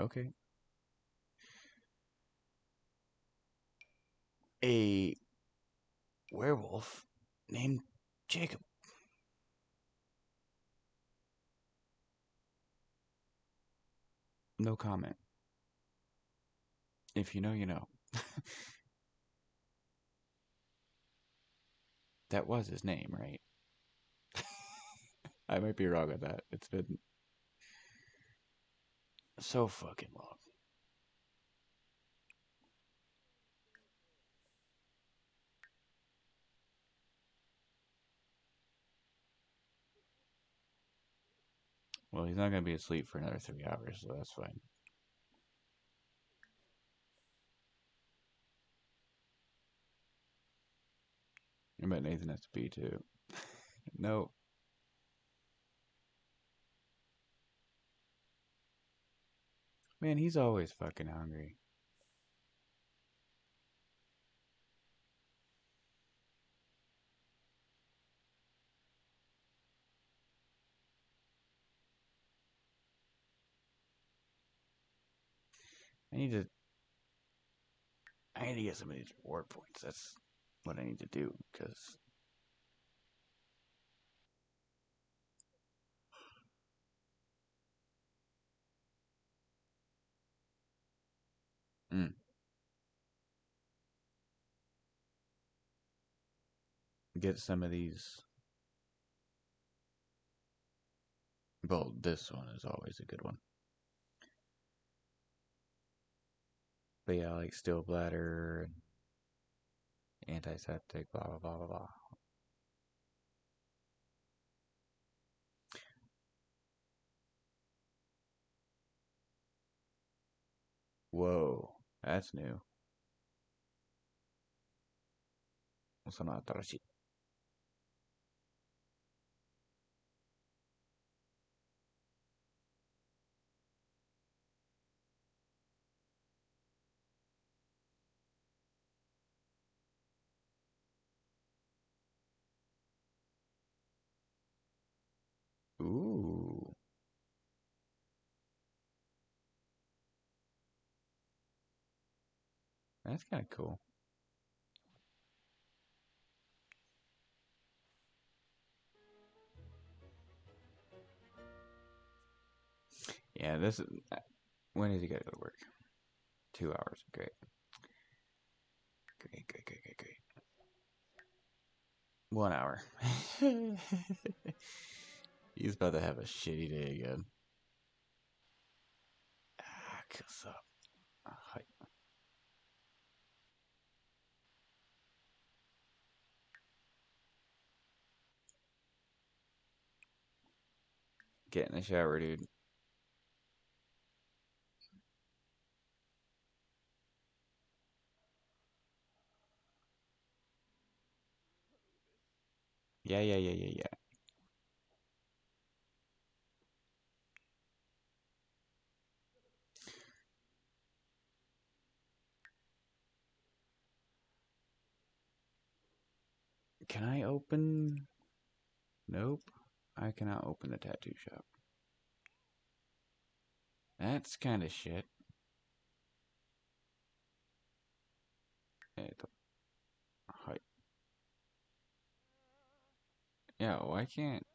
Okay. A werewolf named Jacob. No comment. If you know, you know. That was his name, right? I might be wrong on that. It's been so fucking long. Well, he's not gonna be asleep for another 3 hours, so that's fine. I bet Nathan has to pee too. No. Man, he's always fucking hungry. I need to I need to get some of these reward points. That's what I need to do, because mm, get some of these. Well, this one is always a good one. But yeah, like still bladder and antiseptic, blah blah blah blah blah. Whoa, that's new. その新しい。Ooh. That's kind of cool. Yeah, this is. When does he gotta go to work? 2 hours. Great. Great, great, great, great, great. 1 hour. He's about to have a shitty day again. Ah, kiss up. Hi. Get in the shower, dude. Yeah, yeah, yeah, yeah, yeah. Can I open? Nope. I cannot open the tattoo shop. That's kind of shit. Hi. Yeah, why can't?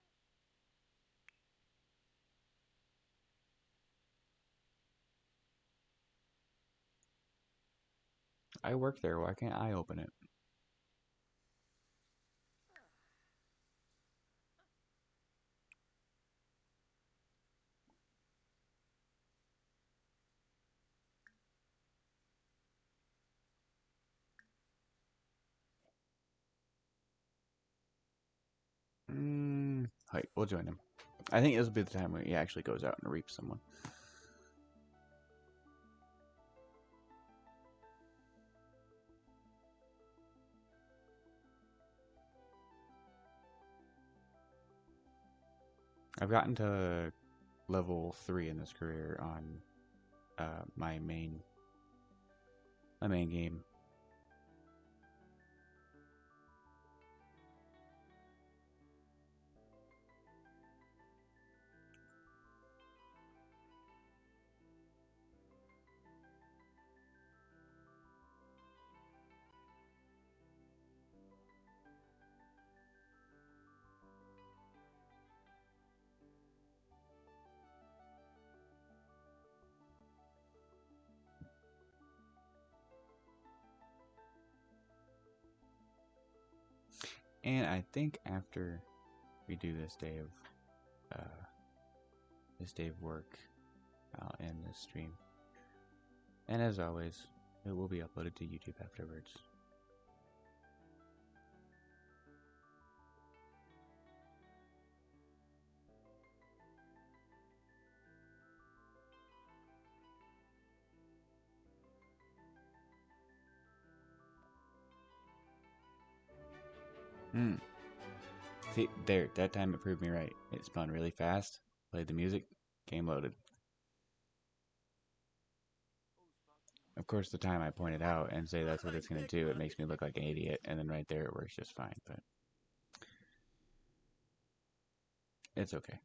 I work there. Why can't I open it? Hi. We'll join him. I think this will be the time when he actually goes out and reaps someone. I've gotten to level 3 in this career on my main game. And I think after we do this day of work, I'll end this stream. And as always, it will be uploaded to YouTube afterwards. See, there, that time it proved me right. It spun really fast, played the music, game loaded. Of course, the time I point it out and say that's what it's going to do, it makes me look like an idiot, and then right there it works just fine, but it's okay.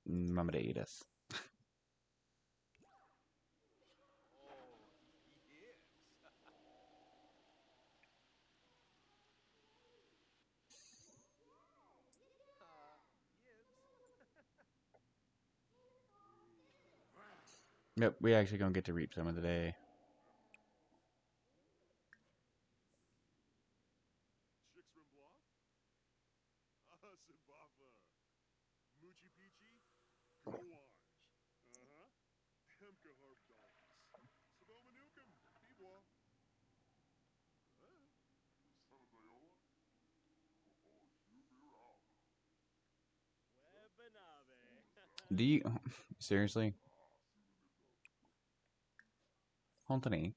Mama to eat us. Yep, we actually gonna get to reap some of the day. Do you seriously? Anthony?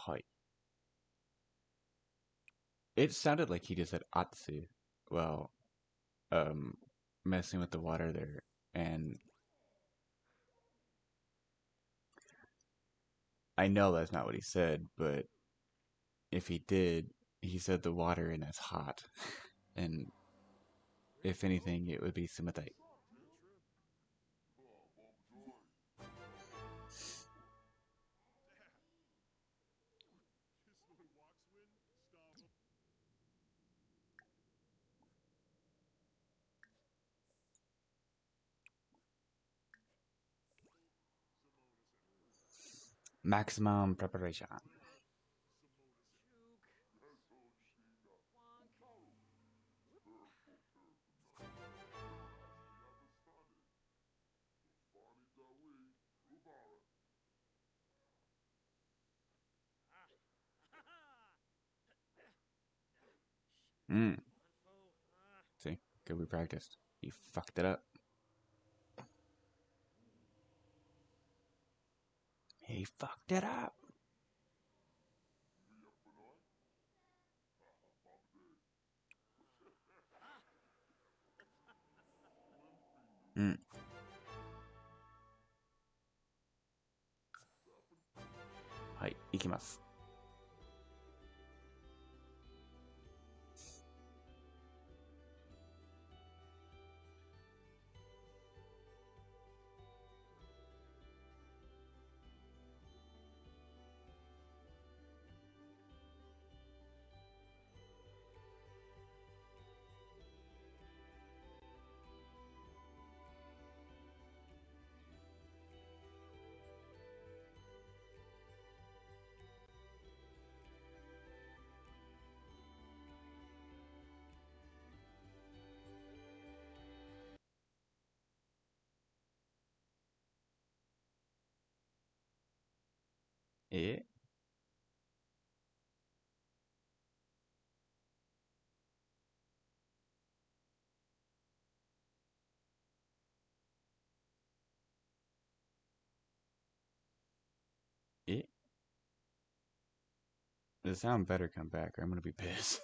Hi. It sounded like he just said Atsu. Well, messing with the water there. And I know that's not what he said, but if he did, he said the water and that's hot. And if anything, it would be Sumatai. Maximum preparation. Mm. See, good we practiced. You fucked it up. He fucked it up. Mm. はい、行きます。ええ The sound better come back or I'm gonna be pissed.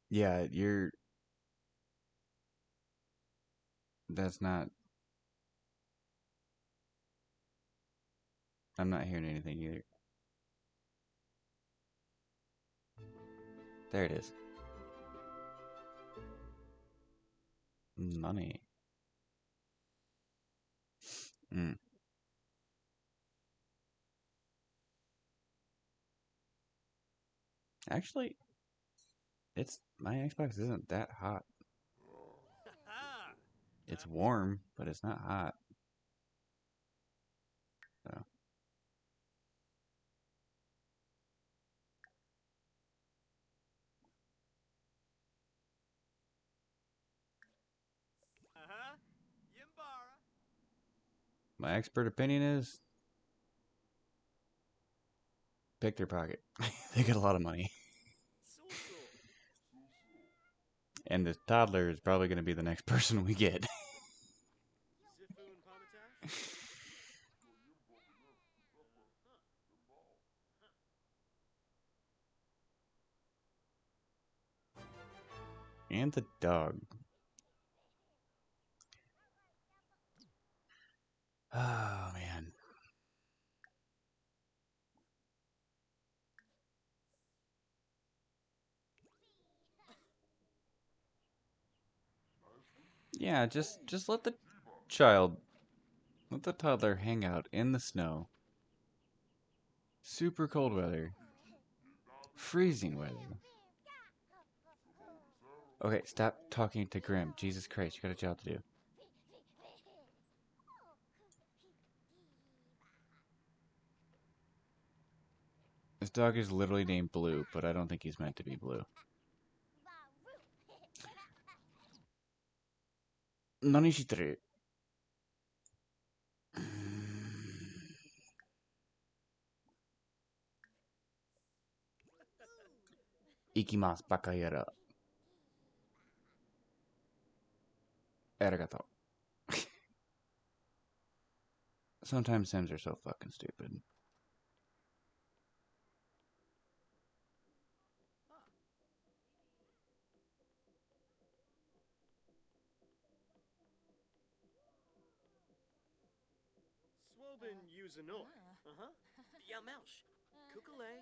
Yeah, you're... That's not... I'm not hearing anything either. There it is. Money. Mm. Actually, it's... My Xbox isn't that hot. It's warm, but it's not hot. So... My expert opinion is... Pick their pocket. They got a lot of money. And this toddler is probably going to be the next person we get. And the dog. Oh, man. Yeah, just let the child, let the toddler hang out in the snow. Super cold weather. Freezing weather. Okay, stop talking to Grim. Jesus Christ, you got a job to do. This dog is literally named Blue, but I don't think he's meant to be blue. Nani shitteru? Ikimasu, bakayara. Arigato. Sometimes Sims are so fucking stupid. Swoben Usanoi. Uh-huh. Yamaush. Kukale.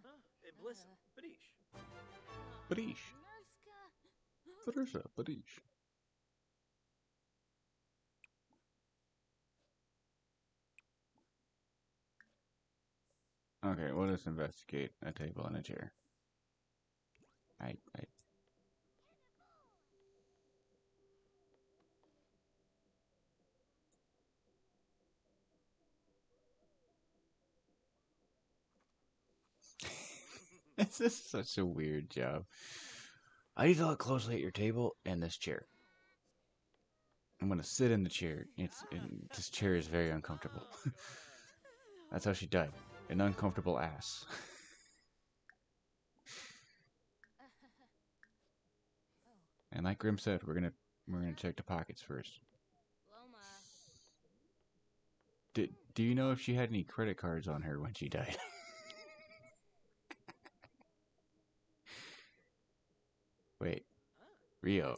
Huh? Iblis. Badish. Badish. Farusha, Badish. Okay, we'll just investigate a table and a chair. This is such a weird job. I need to look closely at your table and this chair. I'm gonna sit in the chair. This chair is very uncomfortable. That's how she died. An uncomfortable ass. And like Grim said, we're gonna check the pockets first. Do you know if she had any credit cards on her when she died? Wait, Rio.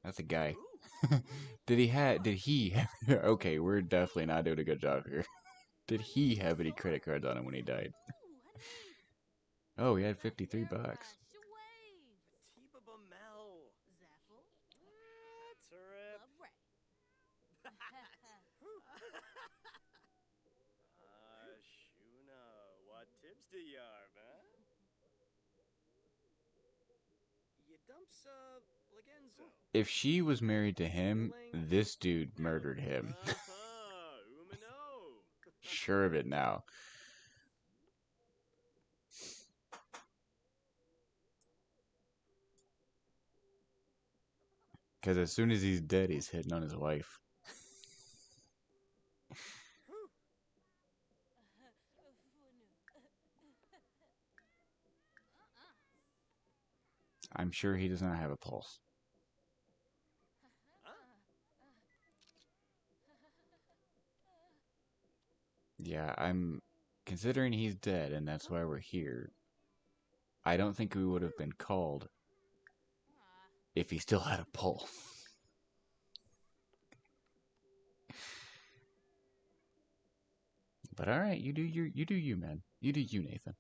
That's a guy. Did he okay, we're definitely not doing a good job here. Did he have any credit cards on him when he died? Oh, he had 53 bucks. Shuna, what tips do you have, huh? You dumps, Legenzo. If she was married to him, this dude murdered him. Sure of it now. Because as soon as he's dead, he's hitting on his wife. I'm sure he does not have a pulse. Yeah, I'm considering he's dead and that's why we're here. I don't think we would have been called if he still had a pulse. But all right, you do you, man. You do you, Nathan.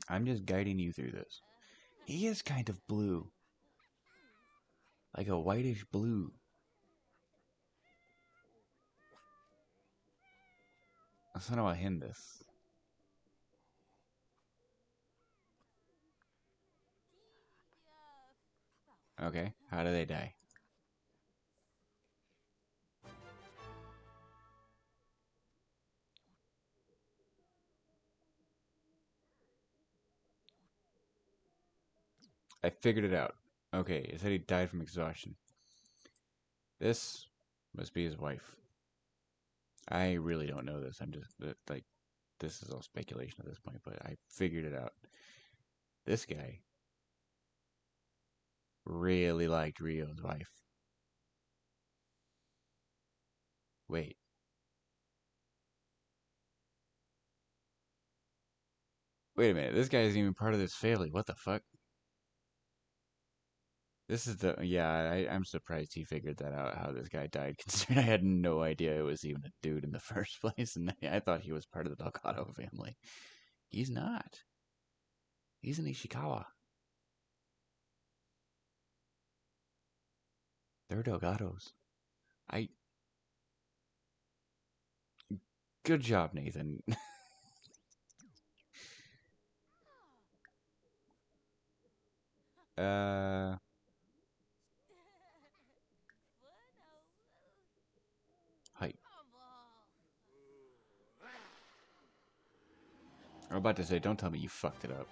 I'm just guiding you through this. He is kind of blue. Like a whitish blue. That's not how I him this. Okay, how do they die? I figured it out. Okay, it said he died from exhaustion. This must be his wife. I really don't know this. I'm just, like, this is all speculation at this point, but I figured it out. This guy really liked Rio's wife. Wait. Wait a minute, this guy isn't even part of this family. What the fuck? This is the, yeah, I'm surprised he figured that out, how this guy died, considering I had no idea it was even a dude in the first place, and I thought he was part of the Delgado family. He's not. He's an Ishikawa. They're Delgados. Good job, Nathan. Hi. I'm about to say, don't tell me you fucked it up.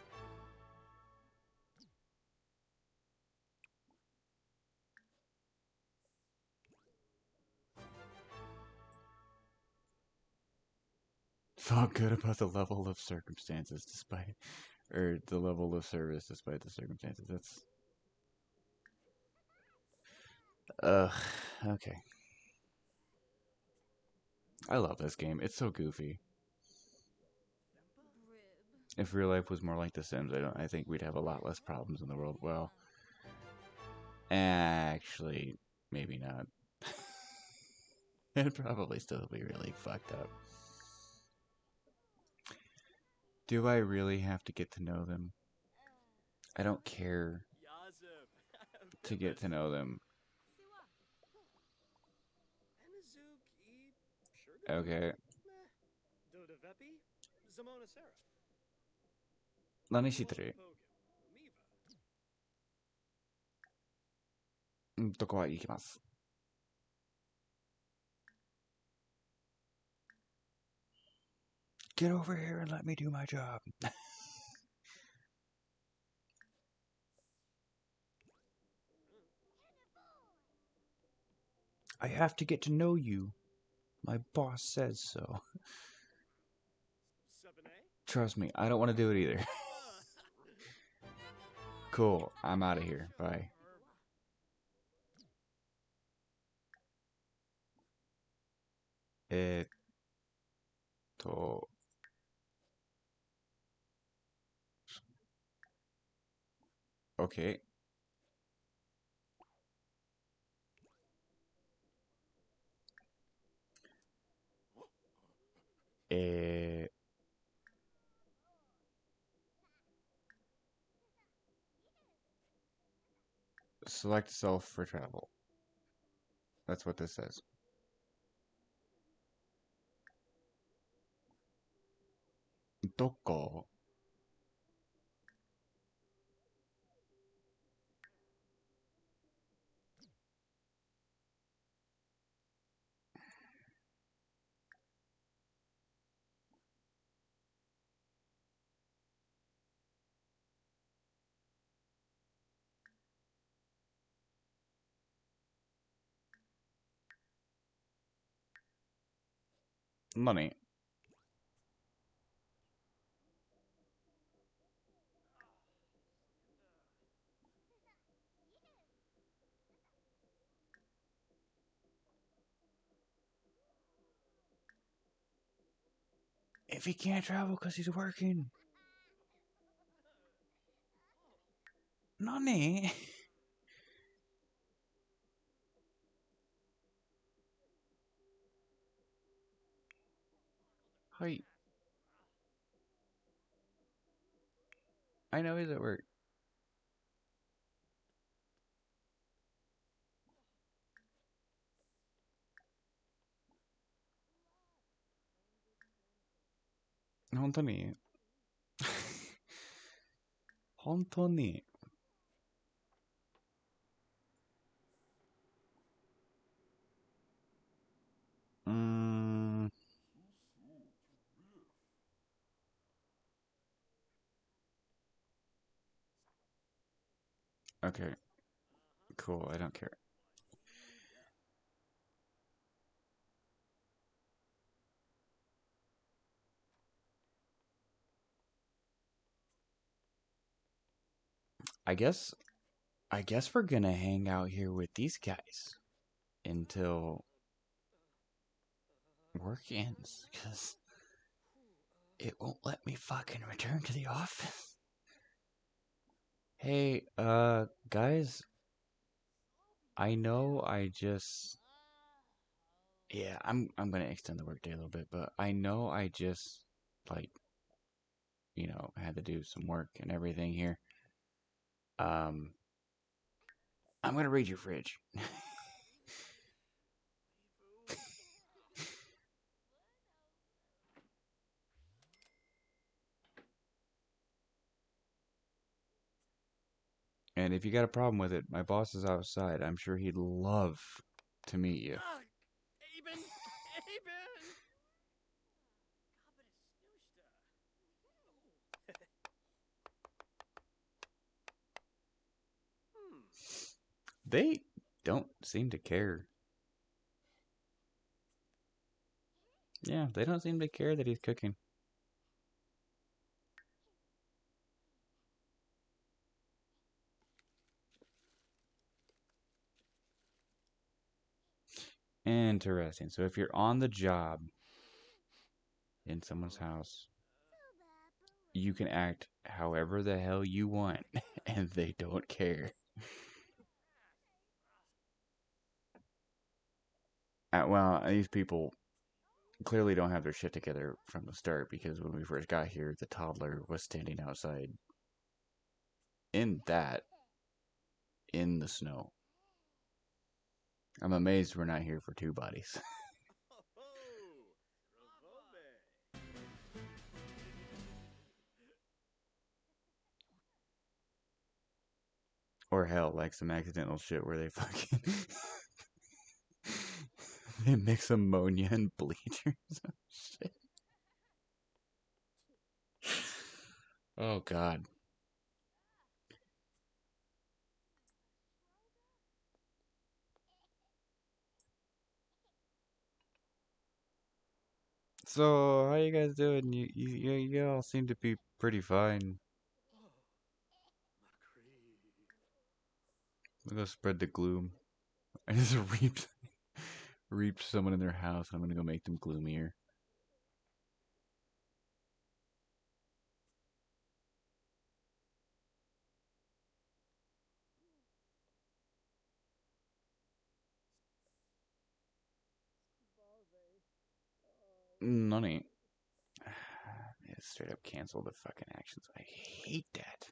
felt good about the level of circumstances despite, or the level of service despite the circumstances. That's, okay. I love this game. It's so goofy. If real life was more like The Sims, I think we'd have a lot less problems in the world. Well, actually, maybe not. It'd probably still be really fucked up. Do I really have to get to know them? I don't care to get to know them. Okay. Let see through. どこは行きます。Get over here and let me do my job. I have to get to know you. My boss says so. Trust me, I don't want to do it either. Cool, I'm out of here. Bye. Okay. Select self for travel. That's what this says. どこ? Money. If he can't travel because he's working. Nani? Hi. I know he's at work. Hontoni. Hontoni. Okay. Cool, I don't care. I guess we're gonna hang out here with these guys until work ends, because it won't let me fucking return to the office. Hey, guys, I know I just, yeah, I'm gonna extend the workday a little bit, but I know I just, like, had to do some work and everything here. I'm gonna raid your fridge. And if you got a problem with it, my boss is outside. I'm sure he'd love to meet you. They don't seem to care. Yeah, they don't seem to care that he's cooking. Interesting. So if you're on the job in someone's house, you can act however the hell you want, and they don't care. Well, these people clearly don't have their shit together from the start because when we first got here, the toddler was standing outside in the snow. I'm amazed we're not here for two bodies. Or hell, like some accidental shit where they fucking they mix ammonia and bleach or some shit. Oh god. So how you guys doing? You all seem to be pretty fine. I'm gonna spread the gloom. I just reaped someone in their house, and I'm gonna go make them gloomier. Nonny. Straight up cancel the fucking actions. I hate that.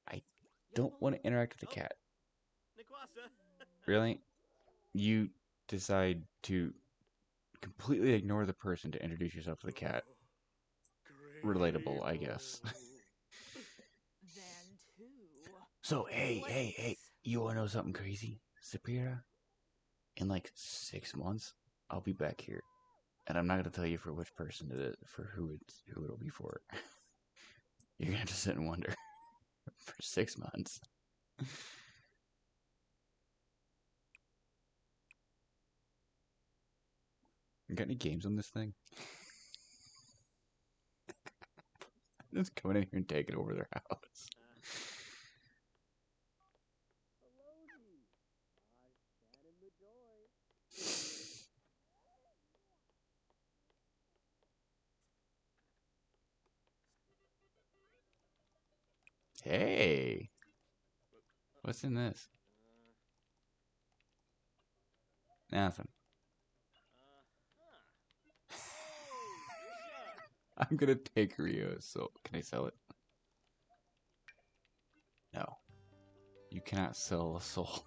I don't want to interact with the cat. Really? You decide to completely ignore the person to introduce yourself to the cat. Relatable, I guess. So, hey, you wanna know something crazy? Sapira, in like 6 months, I'll be back here. And I'm not gonna tell you for which person it is, for who it'll be for. You're gonna have to sit and wonder for 6 months. You got any games on this thing? Just coming in here and taking over their house. Hey, what's in this? Nothing. I'm gonna take Rio's soul. Can I sell it? No. You cannot sell a soul.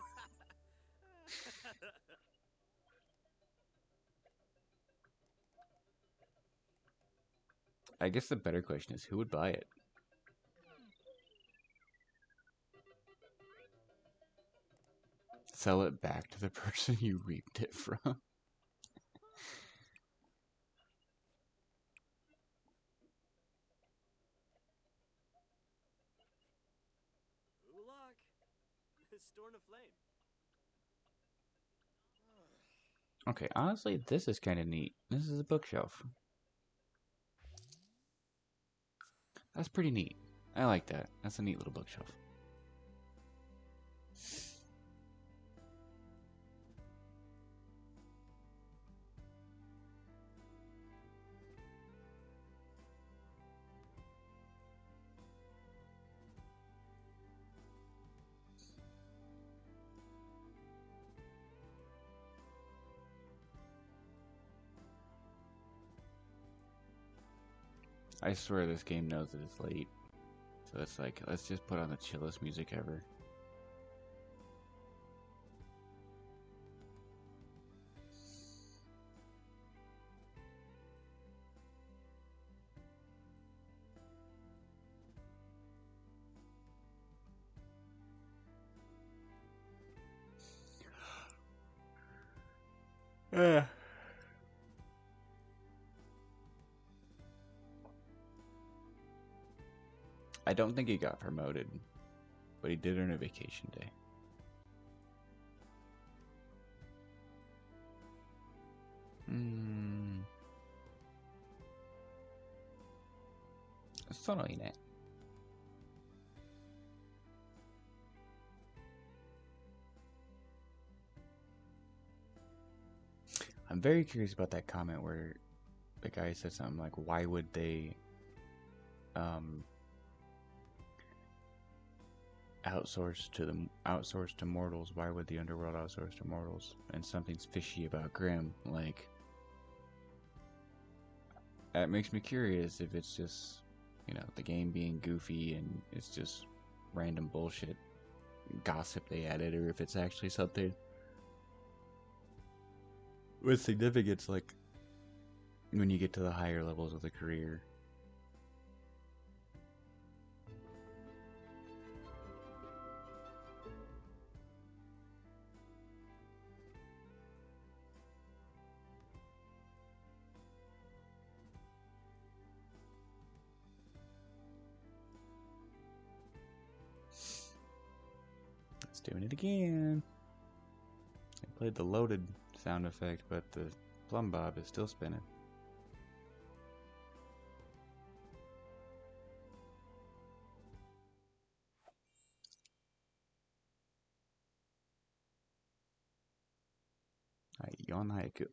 I guess the better question is who would buy it? Sell it back to the person you reaped it from. Okay, honestly, this is kind of neat. This is a bookshelf. That's pretty neat. I like that. That's a neat little bookshelf. I swear this game knows that it's late. So it's like, let's just put on the chillest music ever. I don't think he got promoted, but he did earn a vacation day. そのいいね。I'm very curious about that comment where the guy said something like, why would they outsource to mortals? Why would the underworld outsource to mortals? And something's fishy about Grimm. Like, that makes me curious if it's just, you know, the game being goofy and it's just random bullshit gossip they added, or if it's actually something with significance, like when you get to the higher levels of the career. It's doing it again. I played the loaded sound effect, but the plumb bob is still spinning. Yon Haiku.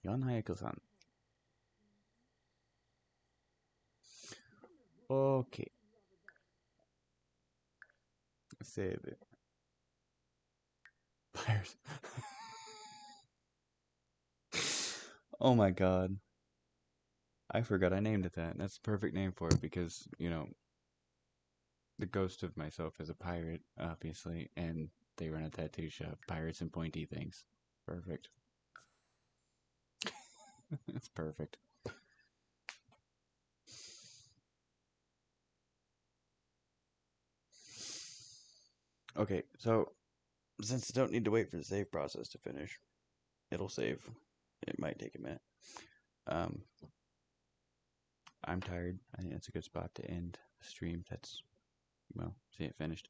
Yon Haiku-san. Okay. Save it. Pirates. Oh my god. I forgot I named it that. That's the perfect name for it because, you know, the ghost of myself is a pirate, obviously, and they run a tattoo shop. Pirates and pointy things. Perfect. That's perfect. Okay, so since I don't need to wait for the save process to finish, it'll save. It might take a minute. I'm tired. I think that's a good spot to end the stream. That's, well, see it finished.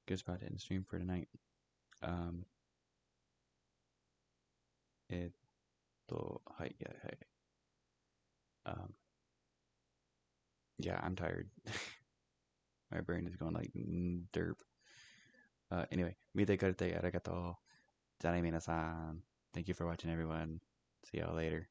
Good spot to end the stream for tonight. Yeah, I'm tired. My brain is going like derp. Anyway, mite karete arigato. Jare minasan. Thank you for watching, everyone. See y'all later.